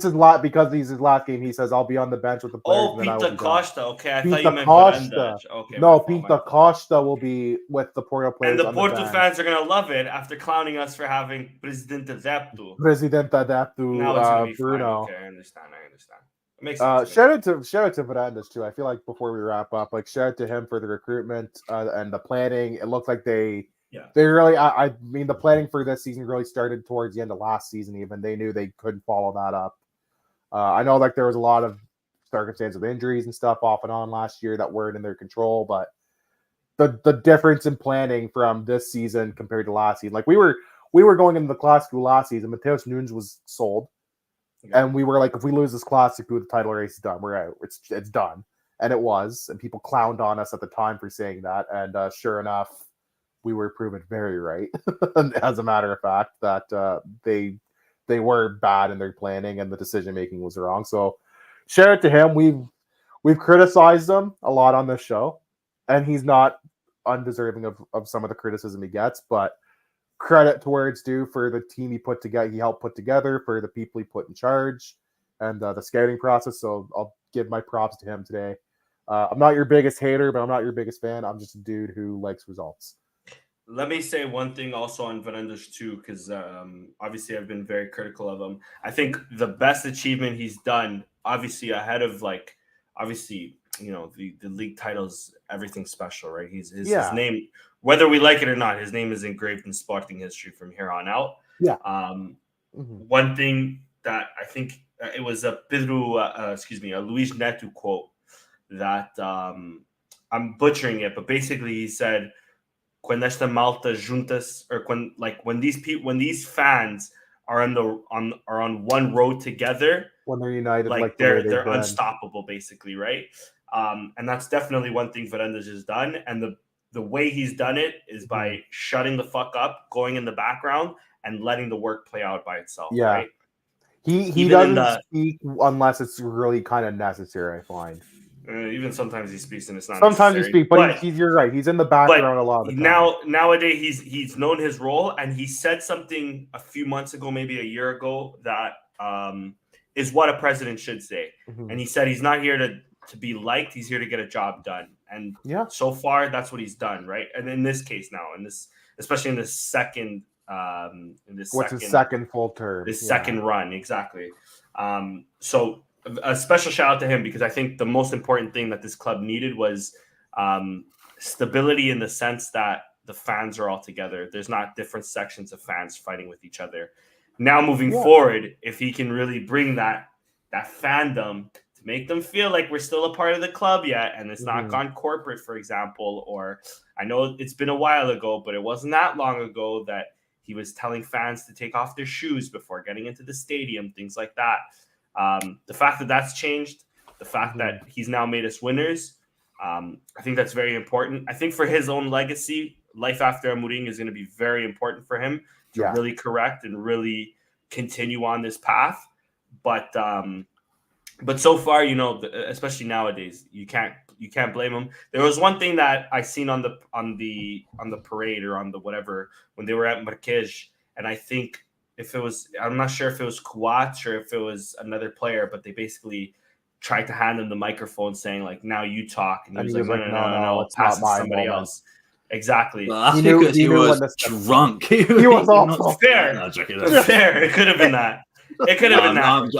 he's his last game, he says I'll be on the bench with the players. Pete Costa. Okay, I thought Pete you meant Costa. Okay, no, Pete Costa will be with the Porto players. And the Porto fans are gonna love it after clowning us for having Presidente Adepto. Bruno. Okay, I understand. It makes sense. Shout out to Varandas too. I feel like before we wrap up, like shout out to him for the recruitment and the planning. It looked like they really. I mean, the planning for this season really started towards the end of last season. Even they knew they couldn't follow that up. I know like there was a lot of circumstances of injuries and stuff off and on last year that weren't in their control, but the difference in planning from this season compared to last season, like we were going into the Classic last season. Mateus Nunes was sold. And we were like, if we lose this Classic, the title race is done. We're out. It's done. And it was. And people clowned on us at the time for saying that. And sure enough, we were proven very right. As a matter of fact, that they were bad in their planning and the decision making was wrong. So shout out to him. We've criticized him a lot on this show, and he's not undeserving of some of the criticism he gets, but credit to where it's due for the team he helped put together, for the people he put in charge, and the scouting process. So I'll give my props to him today. I'm not your biggest hater, but I'm not your biggest fan. I'm just a dude who likes results. Let me say one thing also on Varandas too, because obviously I've been very critical of him. I think the best achievement he's done, obviously ahead of the league titles, everything special, right? His name whether we like it or not, his name is engraved in Sporting history from here on out. Yeah. One thing that I think it was a a Luis Neto quote that I'm butchering it, but basically he said, "When esta malta juntas," or when these fans are on one road together, when they're united, like the way they're been. unstoppable, basically, right? And that's definitely one thing Varandas has done, and the way he's done it is by shutting the fuck up, going in the background, and letting the work play out by itself. Yeah, right? He doesn't speak unless it's really kind of necessary, I find. Even sometimes he speaks and it's not. Sometimes he speaks, but you're right. He's in the background a lot of the time. Nowadays, he's known his role, and he said something a few months ago, maybe a year ago, that is what a president should say. And he said he's not here to be liked; he's here to get a job done. And so far, that's what he's done, right? And in this case, now, especially in this second. His second full term? His second run, exactly. So a special shout out to him, because I think the most important thing that this club needed was stability, in the sense that the fans are all together. There's not different sections of fans fighting with each other. Now, moving forward, if he can really bring that fandom to make them feel like we're still a part of the club yet, and it's not gone corporate, for example, or I know it's been a while ago, but it wasn't that long ago that he was telling fans to take off their shoes before getting into the stadium, things like that. The fact that that's changed, the fact that he's now made us winners, I think that's very important. I think for his own legacy, life after Amorim is going to be very important for him to really correct and really continue on this path. But so far, especially nowadays, you can't blame him. There was one thing that I seen on the parade, or on the whatever, when they were at Marquês, and I think I'm not sure if it was Coates or if it was another player, but they basically tried to hand him the microphone, saying like, "Now you talk," and he was like, "No, it's pass it to somebody else." Exactly. Well, I think he was drunk. He was also fair. Fair. It could have been that. It could have been that.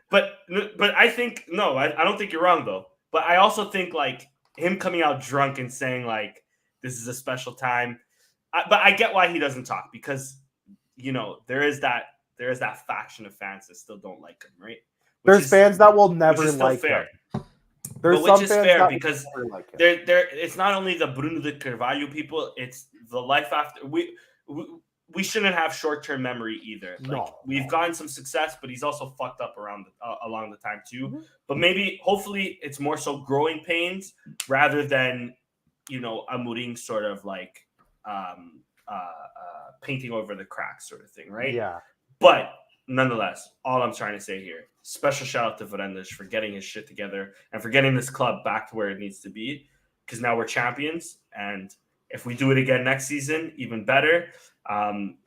But I think no. I don't think you're wrong though. But I also think like him coming out drunk and saying like, "This is a special time," but I get why he doesn't talk, because there is that faction of fans that still don't like him, right? There's fans that will never like him. There's some fans fair, because it's not only the Bruno de Carvalho people, it's the life after. We shouldn't have short-term memory either. We've gotten some success, but he's also fucked up along the time too. But hopefully it's more so growing pains rather than Amorim sort of like painting over the cracks sort of thing, right? Yeah. But nonetheless, all I'm trying to say here, special shout out to Varandas for getting his shit together and for getting this club back to where it needs to be, because now we're champions, and if we do it again next season, even better.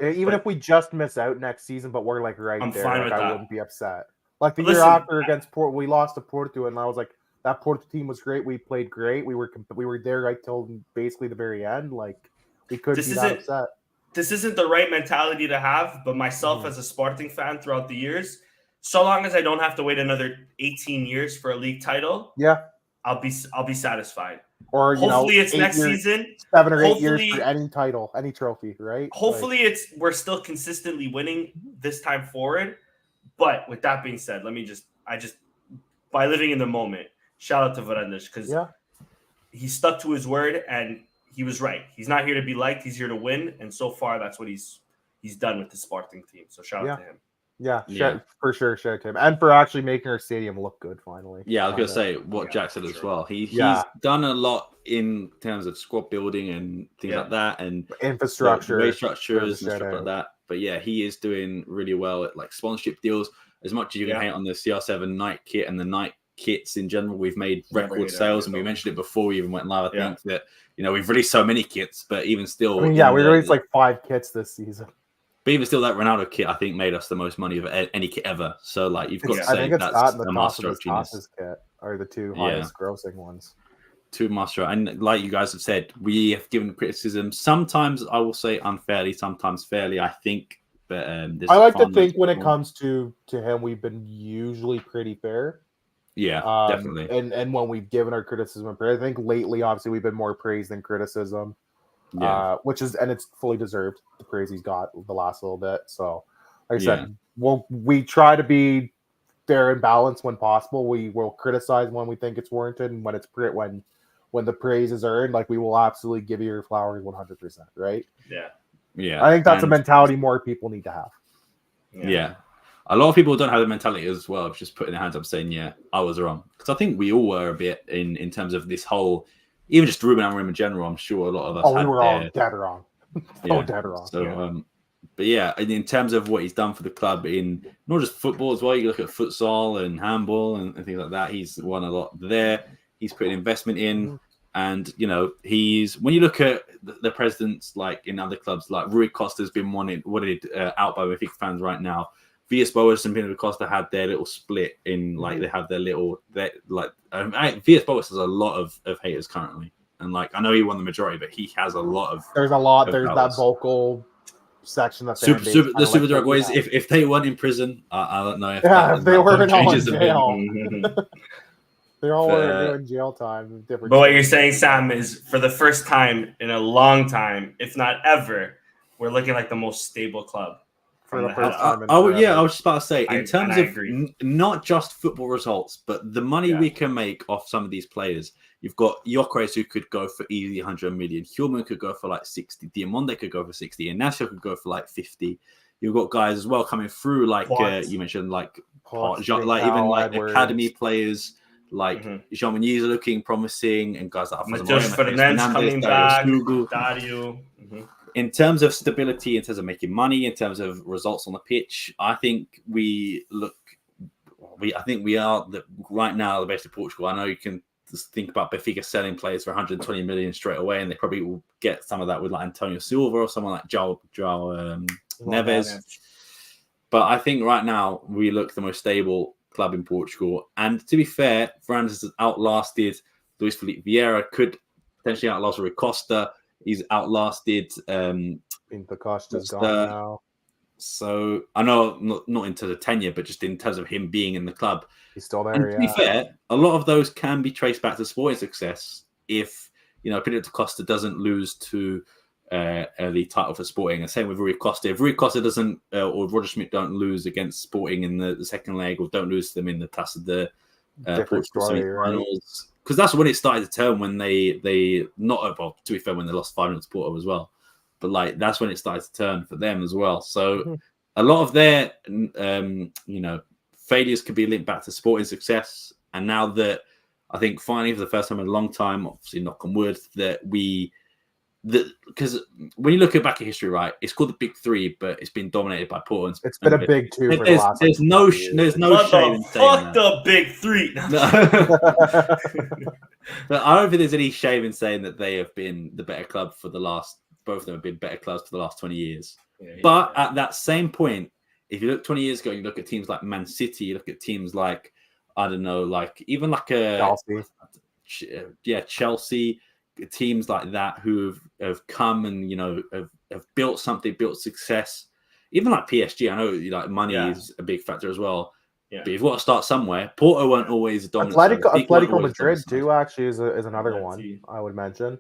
Even if we just miss out next season, but we're like I'm there, fine with that. I wouldn't be upset. Like the year after against Porto, we lost to Porto, and I was like, that Porto team was great. We played great. We were there right till basically the very end. Like we couldn't be that upset. This isn't the right mentality to have, but myself as a Sporting fan throughout the years, so long as I don't have to wait another 18 years for a league title, I'll be satisfied. Or hopefully it's next season, 7 or 8 years for any title, any trophy, right? Hopefully we're still consistently winning this time forward. But with that being said, I just by living in the moment, shout out to Varandas, because he stuck to his word and he was right. He's not here to be liked. He's here to win. And so far, that's what he's done with the Sporting team. So shout out to him. Yeah, for sure. Shout out to him. And for actually making our stadium look good finally. Yeah, I was going to say what Jack said as well. He's done a lot in terms of squad building and things like that, and infrastructure, and stuff like that. But yeah, he is doing really well at like sponsorship deals. As much as you can hate on the CR7 night kit and the night kits in general, we've made record sales, and we mentioned it before we even went live. I think that we've released so many kits, but even still, we released like 5 kits this season. But even still, that Ronaldo kit I think made us the most money of any kit ever. So like you've got to say I think it's that's the a master of genius. Kit are the 2 highest grossing ones. 2 master, and like you guys have said, we have given criticism. Sometimes I will say unfairly, sometimes fairly. I think. But I like to think when it comes to him, we've been usually pretty fair. Yeah, definitely. And when we've given our criticism, I think lately, obviously, we've been more praise than criticism. which is, and it's fully deserved, the praise he's got the last little bit. So, like I Yeah. said, we try to be fair and balanced when possible. We will criticize when we think it's warranted, and when the praise is earned, like we will absolutely give you your flowers 100%, right? Yeah. I think that's a And- mentality more people need to have. Yeah. A lot of people don't have the mentality as well of just putting their hands up saying, yeah, I was wrong. Because I think we all were a bit in terms of this whole, even just Ruben Amorim in general, I'm sure a lot of us We had were all dead wrong. Yeah. Dead wrong. So, but yeah, in terms of what he's done for the club in not just football as well, you look at futsal and handball and things like that. He's won a lot there. He's put an investment in, and when you look at the presidents like in other clubs, like Rui Costa's been wanted out by Benfica fans right now. Villas-Boas and Pinto Costa had their little split in they have their little Villas-Boas has a lot of haters currently. And I know he won the majority, but he has a lot of. There's that vocal section of the Super Drug Boys. If they weren't in prison, I don't know if if they weren't all in changes jail. They all were doing jail time. But what you're saying, Sam, is for the first time in a long time, if not ever, we're looking like the most stable club. For the first time. I was just about to say, in terms of not just football results, but the money we can make off some of these players. You've got Gyökeres who could go for easily 100 million. Hulman could go for 60. Diamonde could go for 60. And Nasser could go for 50. You've got guys as well coming through, you mentioned, even academy players, Jean Muniz looking promising, and guys like Matheus Fernandes coming back, Dario. In terms of stability, in terms of making money, in terms of results on the pitch, I think we are right now the best of Portugal. I know you can just think about Benfica selling players for 120 million straight away, and they probably will get some of that with Antonio Silva or someone like João Neves. But I think right now we look the most stable club in Portugal. And to be fair, Fernandes has outlasted Luis Felipe Vieira, could potentially outlast Rui Costa. He's outlasted Pinto Costa's gone now. So I know not in terms of tenure, but just in terms of him being in the club. He's still there. And to be fair, a lot of those can be traced back to sporting success. If Pinto Costa doesn't lose to the title for Sporting, and same with Rui Costa. If Rui Costa doesn't, or Roger Schmidt don't lose against Sporting in the second leg, or don't lose to them in the Taça de Portugal semi-finals, because that's when it started to turn. When they not well, to be fair, when they lost 5-0 to Porto as well. But that's when it started to turn for them as well. So a lot of their, failures could be linked back to sporting success. And now that I think finally for the first time in a long time, obviously knock on wood, because when you look back at history, right, it's called the Big Three, but it's been dominated by Porto. It's been a Big Two for the last. There's no shame in saying that. The Big Three. But I don't think there's any shame in saying that they have been the better club for the last. Both of them have been better clubs for the last 20 years. But at that same point, if you look 20 years ago, you look at teams like Man City, you look at teams like, I don't know, even like Chelsea, teams like that who have come and, have built something, built success. Even like PSG, I know money is a big factor as well. Yeah. But you've got to start somewhere. Porto weren't always dominant. Atletico Madrid too, actually, is another one I would mention.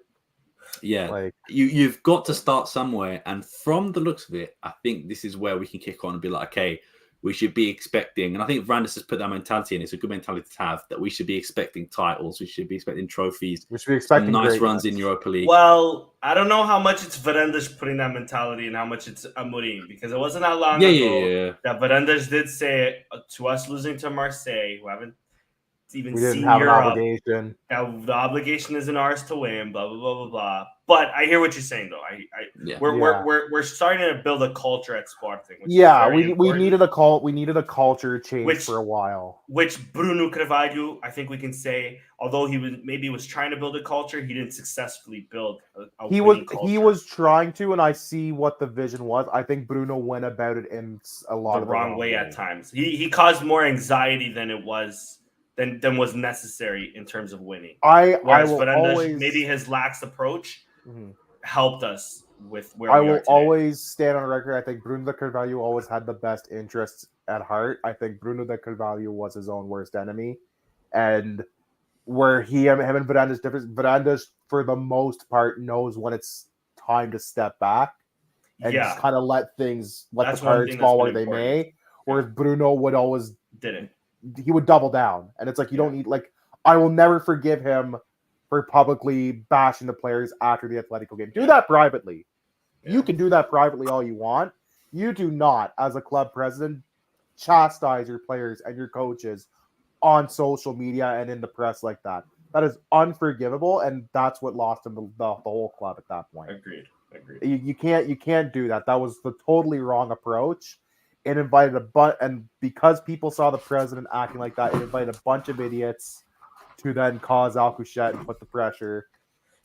Yeah, you've got to start somewhere, and from the looks of it, I think this is where we can kick on and be like, okay, we should be expecting, and I think Fernandes has put that mentality in. It's a good mentality to have, that we should be expecting titles, we should be expecting trophies, we should be expecting nice runs in Europa League. Well, I don't know how much it's Fernandes putting that mentality and how much it's Amorim, because it wasn't that long ago that Fernandes did say to us losing to Marseille, who haven't even we didn't seen have Europe, an obligation. Now the obligation isn't ours to win. Blah blah blah blah blah. But I hear what you're saying, though. We're starting to build a culture at Sporting. We needed a culture change for a while. Which Bruno Carvalho, I think we can say, although he was trying to build a culture, he didn't successfully build a winning culture. He was trying to, and I see what the vision was. I think Bruno went about it in a lot of the wrong way at times. He caused more anxiety than it was. Than was necessary in terms of winning. Maybe his lax approach helped us with where we are today. Always stand on record. I think Bruno de Carvalho always had the best interests at heart. I think Bruno de Carvalho was his own worst enemy, and where him and Fernandes difference. Fernandes, for the most part, knows when it's time to step back and just kind of let the cards fall where they may. Whereas Bruno would always he would double down, and it's like you don't need I will never forgive him for publicly bashing the players after the Atletico game. Do that privately. Yeah. You can do that privately all you want. You do not, as a club president, chastise your players and your coaches on social media and in the press like that. That is unforgivable, and that's what lost him the whole club at that point. Agreed. You can't do that. That was the totally wrong approach. It invited and because people saw the president acting like that, it invited a bunch of idiots to then cause Alcochete and put the pressure.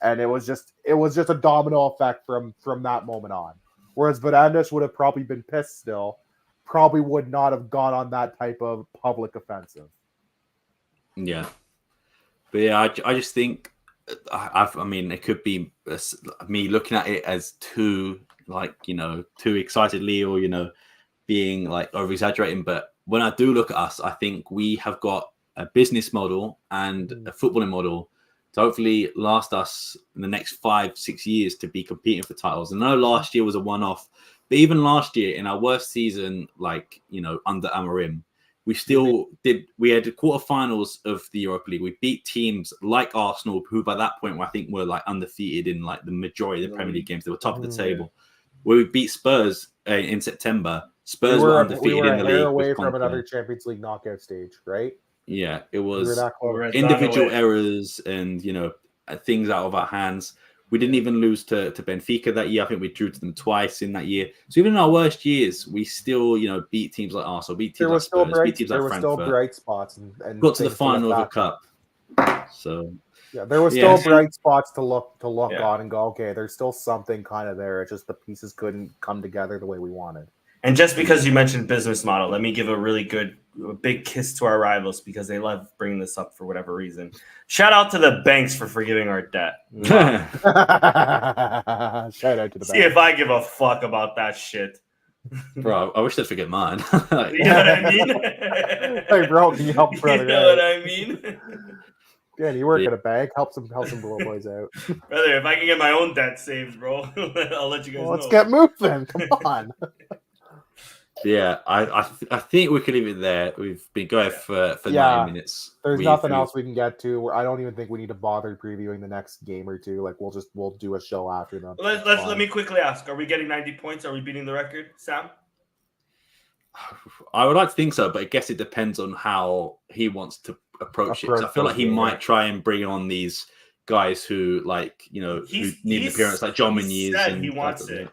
And it was just a domino effect from that moment on. Whereas Varandas would have probably been pissed still, probably would not have gone on that type of public offensive. Yeah. But yeah, I just think, I mean, it could be me looking at it as too excitedly or, being over exaggerating. But when I do look at us, I think we have got a business model and a footballing model to hopefully last us in the next 5-6 years to be competing for titles. And I know last year was a one-off, but even last year in our worst season, under Amorim, we still we had the quarterfinals of the Europa League. We beat teams like Arsenal, who by that point I think were undefeated in the majority of the Premier League games. They were top of the table. Where we beat Spurs in September. Spurs were undefeated in the league. We were away from another Champions League knockout stage, right? Yeah, it was individual errors and things out of our hands. We didn't even lose to Benfica that year. I think we drew to them twice in that year. So even in our worst years, we still beat teams like Arsenal, beat teams like Spurs, beat teams like Frankfurt. There were still bright spots and got to the final of the cup. So yeah, there were still bright spots to look on and go, okay, there's still something kind of there. It's just the pieces couldn't come together the way we wanted. And just because you mentioned business model, let me give a big kiss to our rivals because they love bringing this up for whatever reason. Shout out to the banks for forgiving our debt. Shout out to the banks. See if I give a fuck about that shit. Bro, I wish they'd forget mine. You know what I mean? Hey, bro, can you help brother? You know what I mean? Yeah, you work at a bank. Help some little boys out. Brother, if I can get my own debt saved, bro, I'll let you guys know. Let's get moving. Come on. Yeah, I think we could leave it there. We've been going for 9 minutes. There's nothing else we can get to. I don't even think we need to bother previewing the next game or two. We'll do a show after them. Let me quickly ask: are we getting 90 points? Are we beating the record, Sam? I would like to think so, but I guess it depends on how he wants to approach it. I feel like he might try and bring on these guys who who need an appearance, like John Meunier. And he wants it.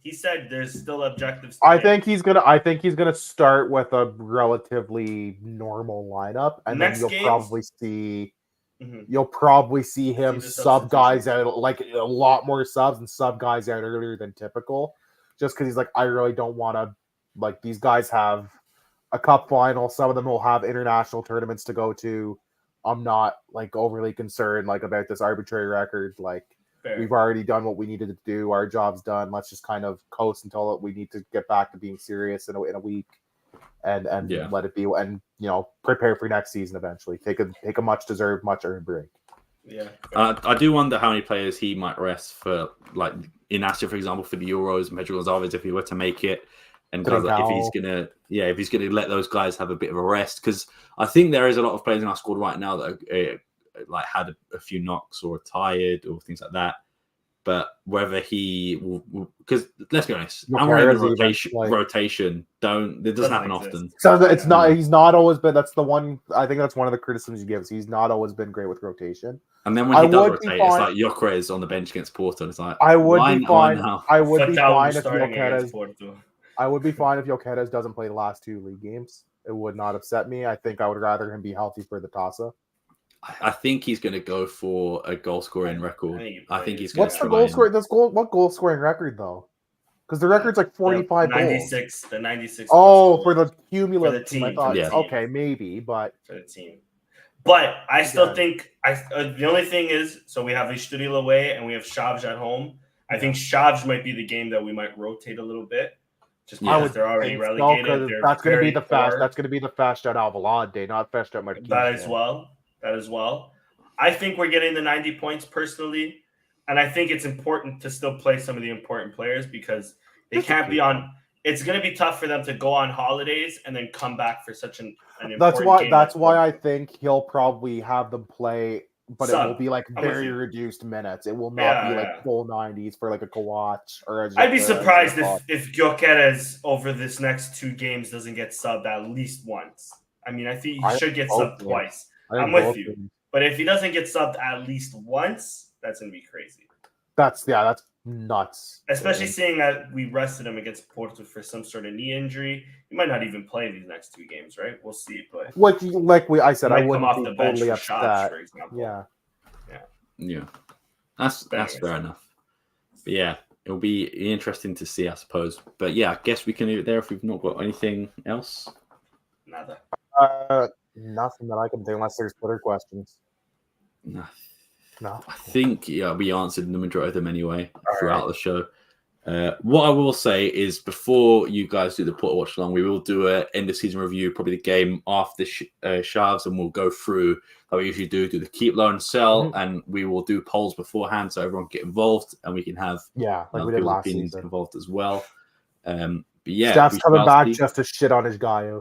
He said there's still objectives. I think he's gonna start with a relatively normal lineup, and then you'll probably see him sub guys out, a lot more subs and sub guys out earlier than typical, just because he's I really don't want to. These guys have a cup final. Some of them will have international tournaments to go to. I'm not overly concerned about this arbitrary record. Fair. We've already done what we needed to do. Our job's done. Let's just kind of coast until we need to get back to being serious in a week, and let it be, and prepare for next season eventually. Take a much deserved, much earned break. Yeah, I do wonder how many players he might rest for, Inacio, for example, for the Euros, Pedro Gonzalez if he were to make it, and if he's gonna let those guys have a bit of a rest, because I think there is a lot of players in our squad right now that are, had a few knocks or tired or things like that, but whether he will, because let's be honest, rotation it doesn't happen often. So it's not. He's not always been. That's the one. I think that's one of the criticisms he gives. He's not always been great with rotation. And then when he does rotate, it's like Gyökeres on the bench against Porto. It's like I would be fine. I would be fine if Gyökeres doesn't play the last 2 league games. It would not upset me. I think I would rather him be healthy for the Tasa. I think he's going to go for a goal scoring record. I think he's going to. What's the goal scoring? What goal scoring record though? Because the record's 45 96, goals. The 96. Oh, for the cumulative. For the team. I thought, yeah. Okay, maybe, but for the team. But I still think the only thing is, so we have Estoril away and we have Chaves at home. I think Chaves might be the game that we might rotate a little bit. Just because they're already relegated. That's going to be the fast. That's going to be the fast out Alvalade day, not fast out Marquinhos. That as well. I think we're getting the 90 points personally. And I think it's important to still play some of the important players because they can't be on. It's going to be tough for them to go on holidays and then come back for such an important game. That's why I think he'll probably have them play, but it will be like I'm with very you. reduced minutes. It will not be like full 90s for like a Kawach or. I'd be surprised if Gyökeres over this next 2 games doesn't get subbed at least once. I mean, I think he should get subbed twice. I'm with you. But if he doesn't get subbed at least once, that's going to be crazy. That's nuts. Especially seeing that we rested him against Porto for some sort of knee injury. He might not even play these next 2 games, right? We'll see. But I said, I wouldn't off be the bench totally for upset. shots, for example. Yeah. That's fair enough. But yeah, it'll be interesting to see, I suppose. But yeah, I guess we can leave it there if we've not got anything else. Nada. Nothing that I can do unless there's Twitter questions. No. I think we answered the majority of them anyway throughout the show. What I will say is before you guys do the Porto watch along, we will do an end of season review, probably the game after Shavs, and we'll go through how we usually do the keep, loan, sell, and we will do polls beforehand so everyone can get involved and we can have like we did last opinions season involved as well. But yeah, Steph's coming back just to shit on his guy.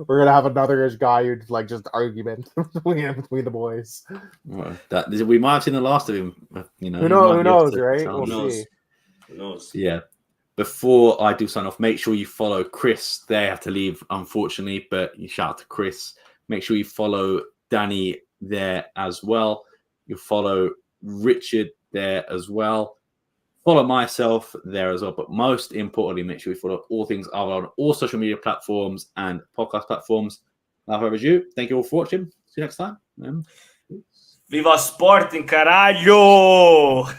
We're gonna have another guy who's like just argument between the boys. Well, we might have seen the last of him. Who knows, right? We'll see. Who knows? Yeah. Before I do sign off, make sure you follow Chris. They have to leave, unfortunately, but you shout out to Chris. Make sure you follow Danny there as well. You follow Richard there as well. Follow myself there as well. But most importantly, make sure you follow all things Alvalade on all social media platforms and podcast platforms. Without further ado, thank you all for watching. See you next time. Viva Sporting, caralho!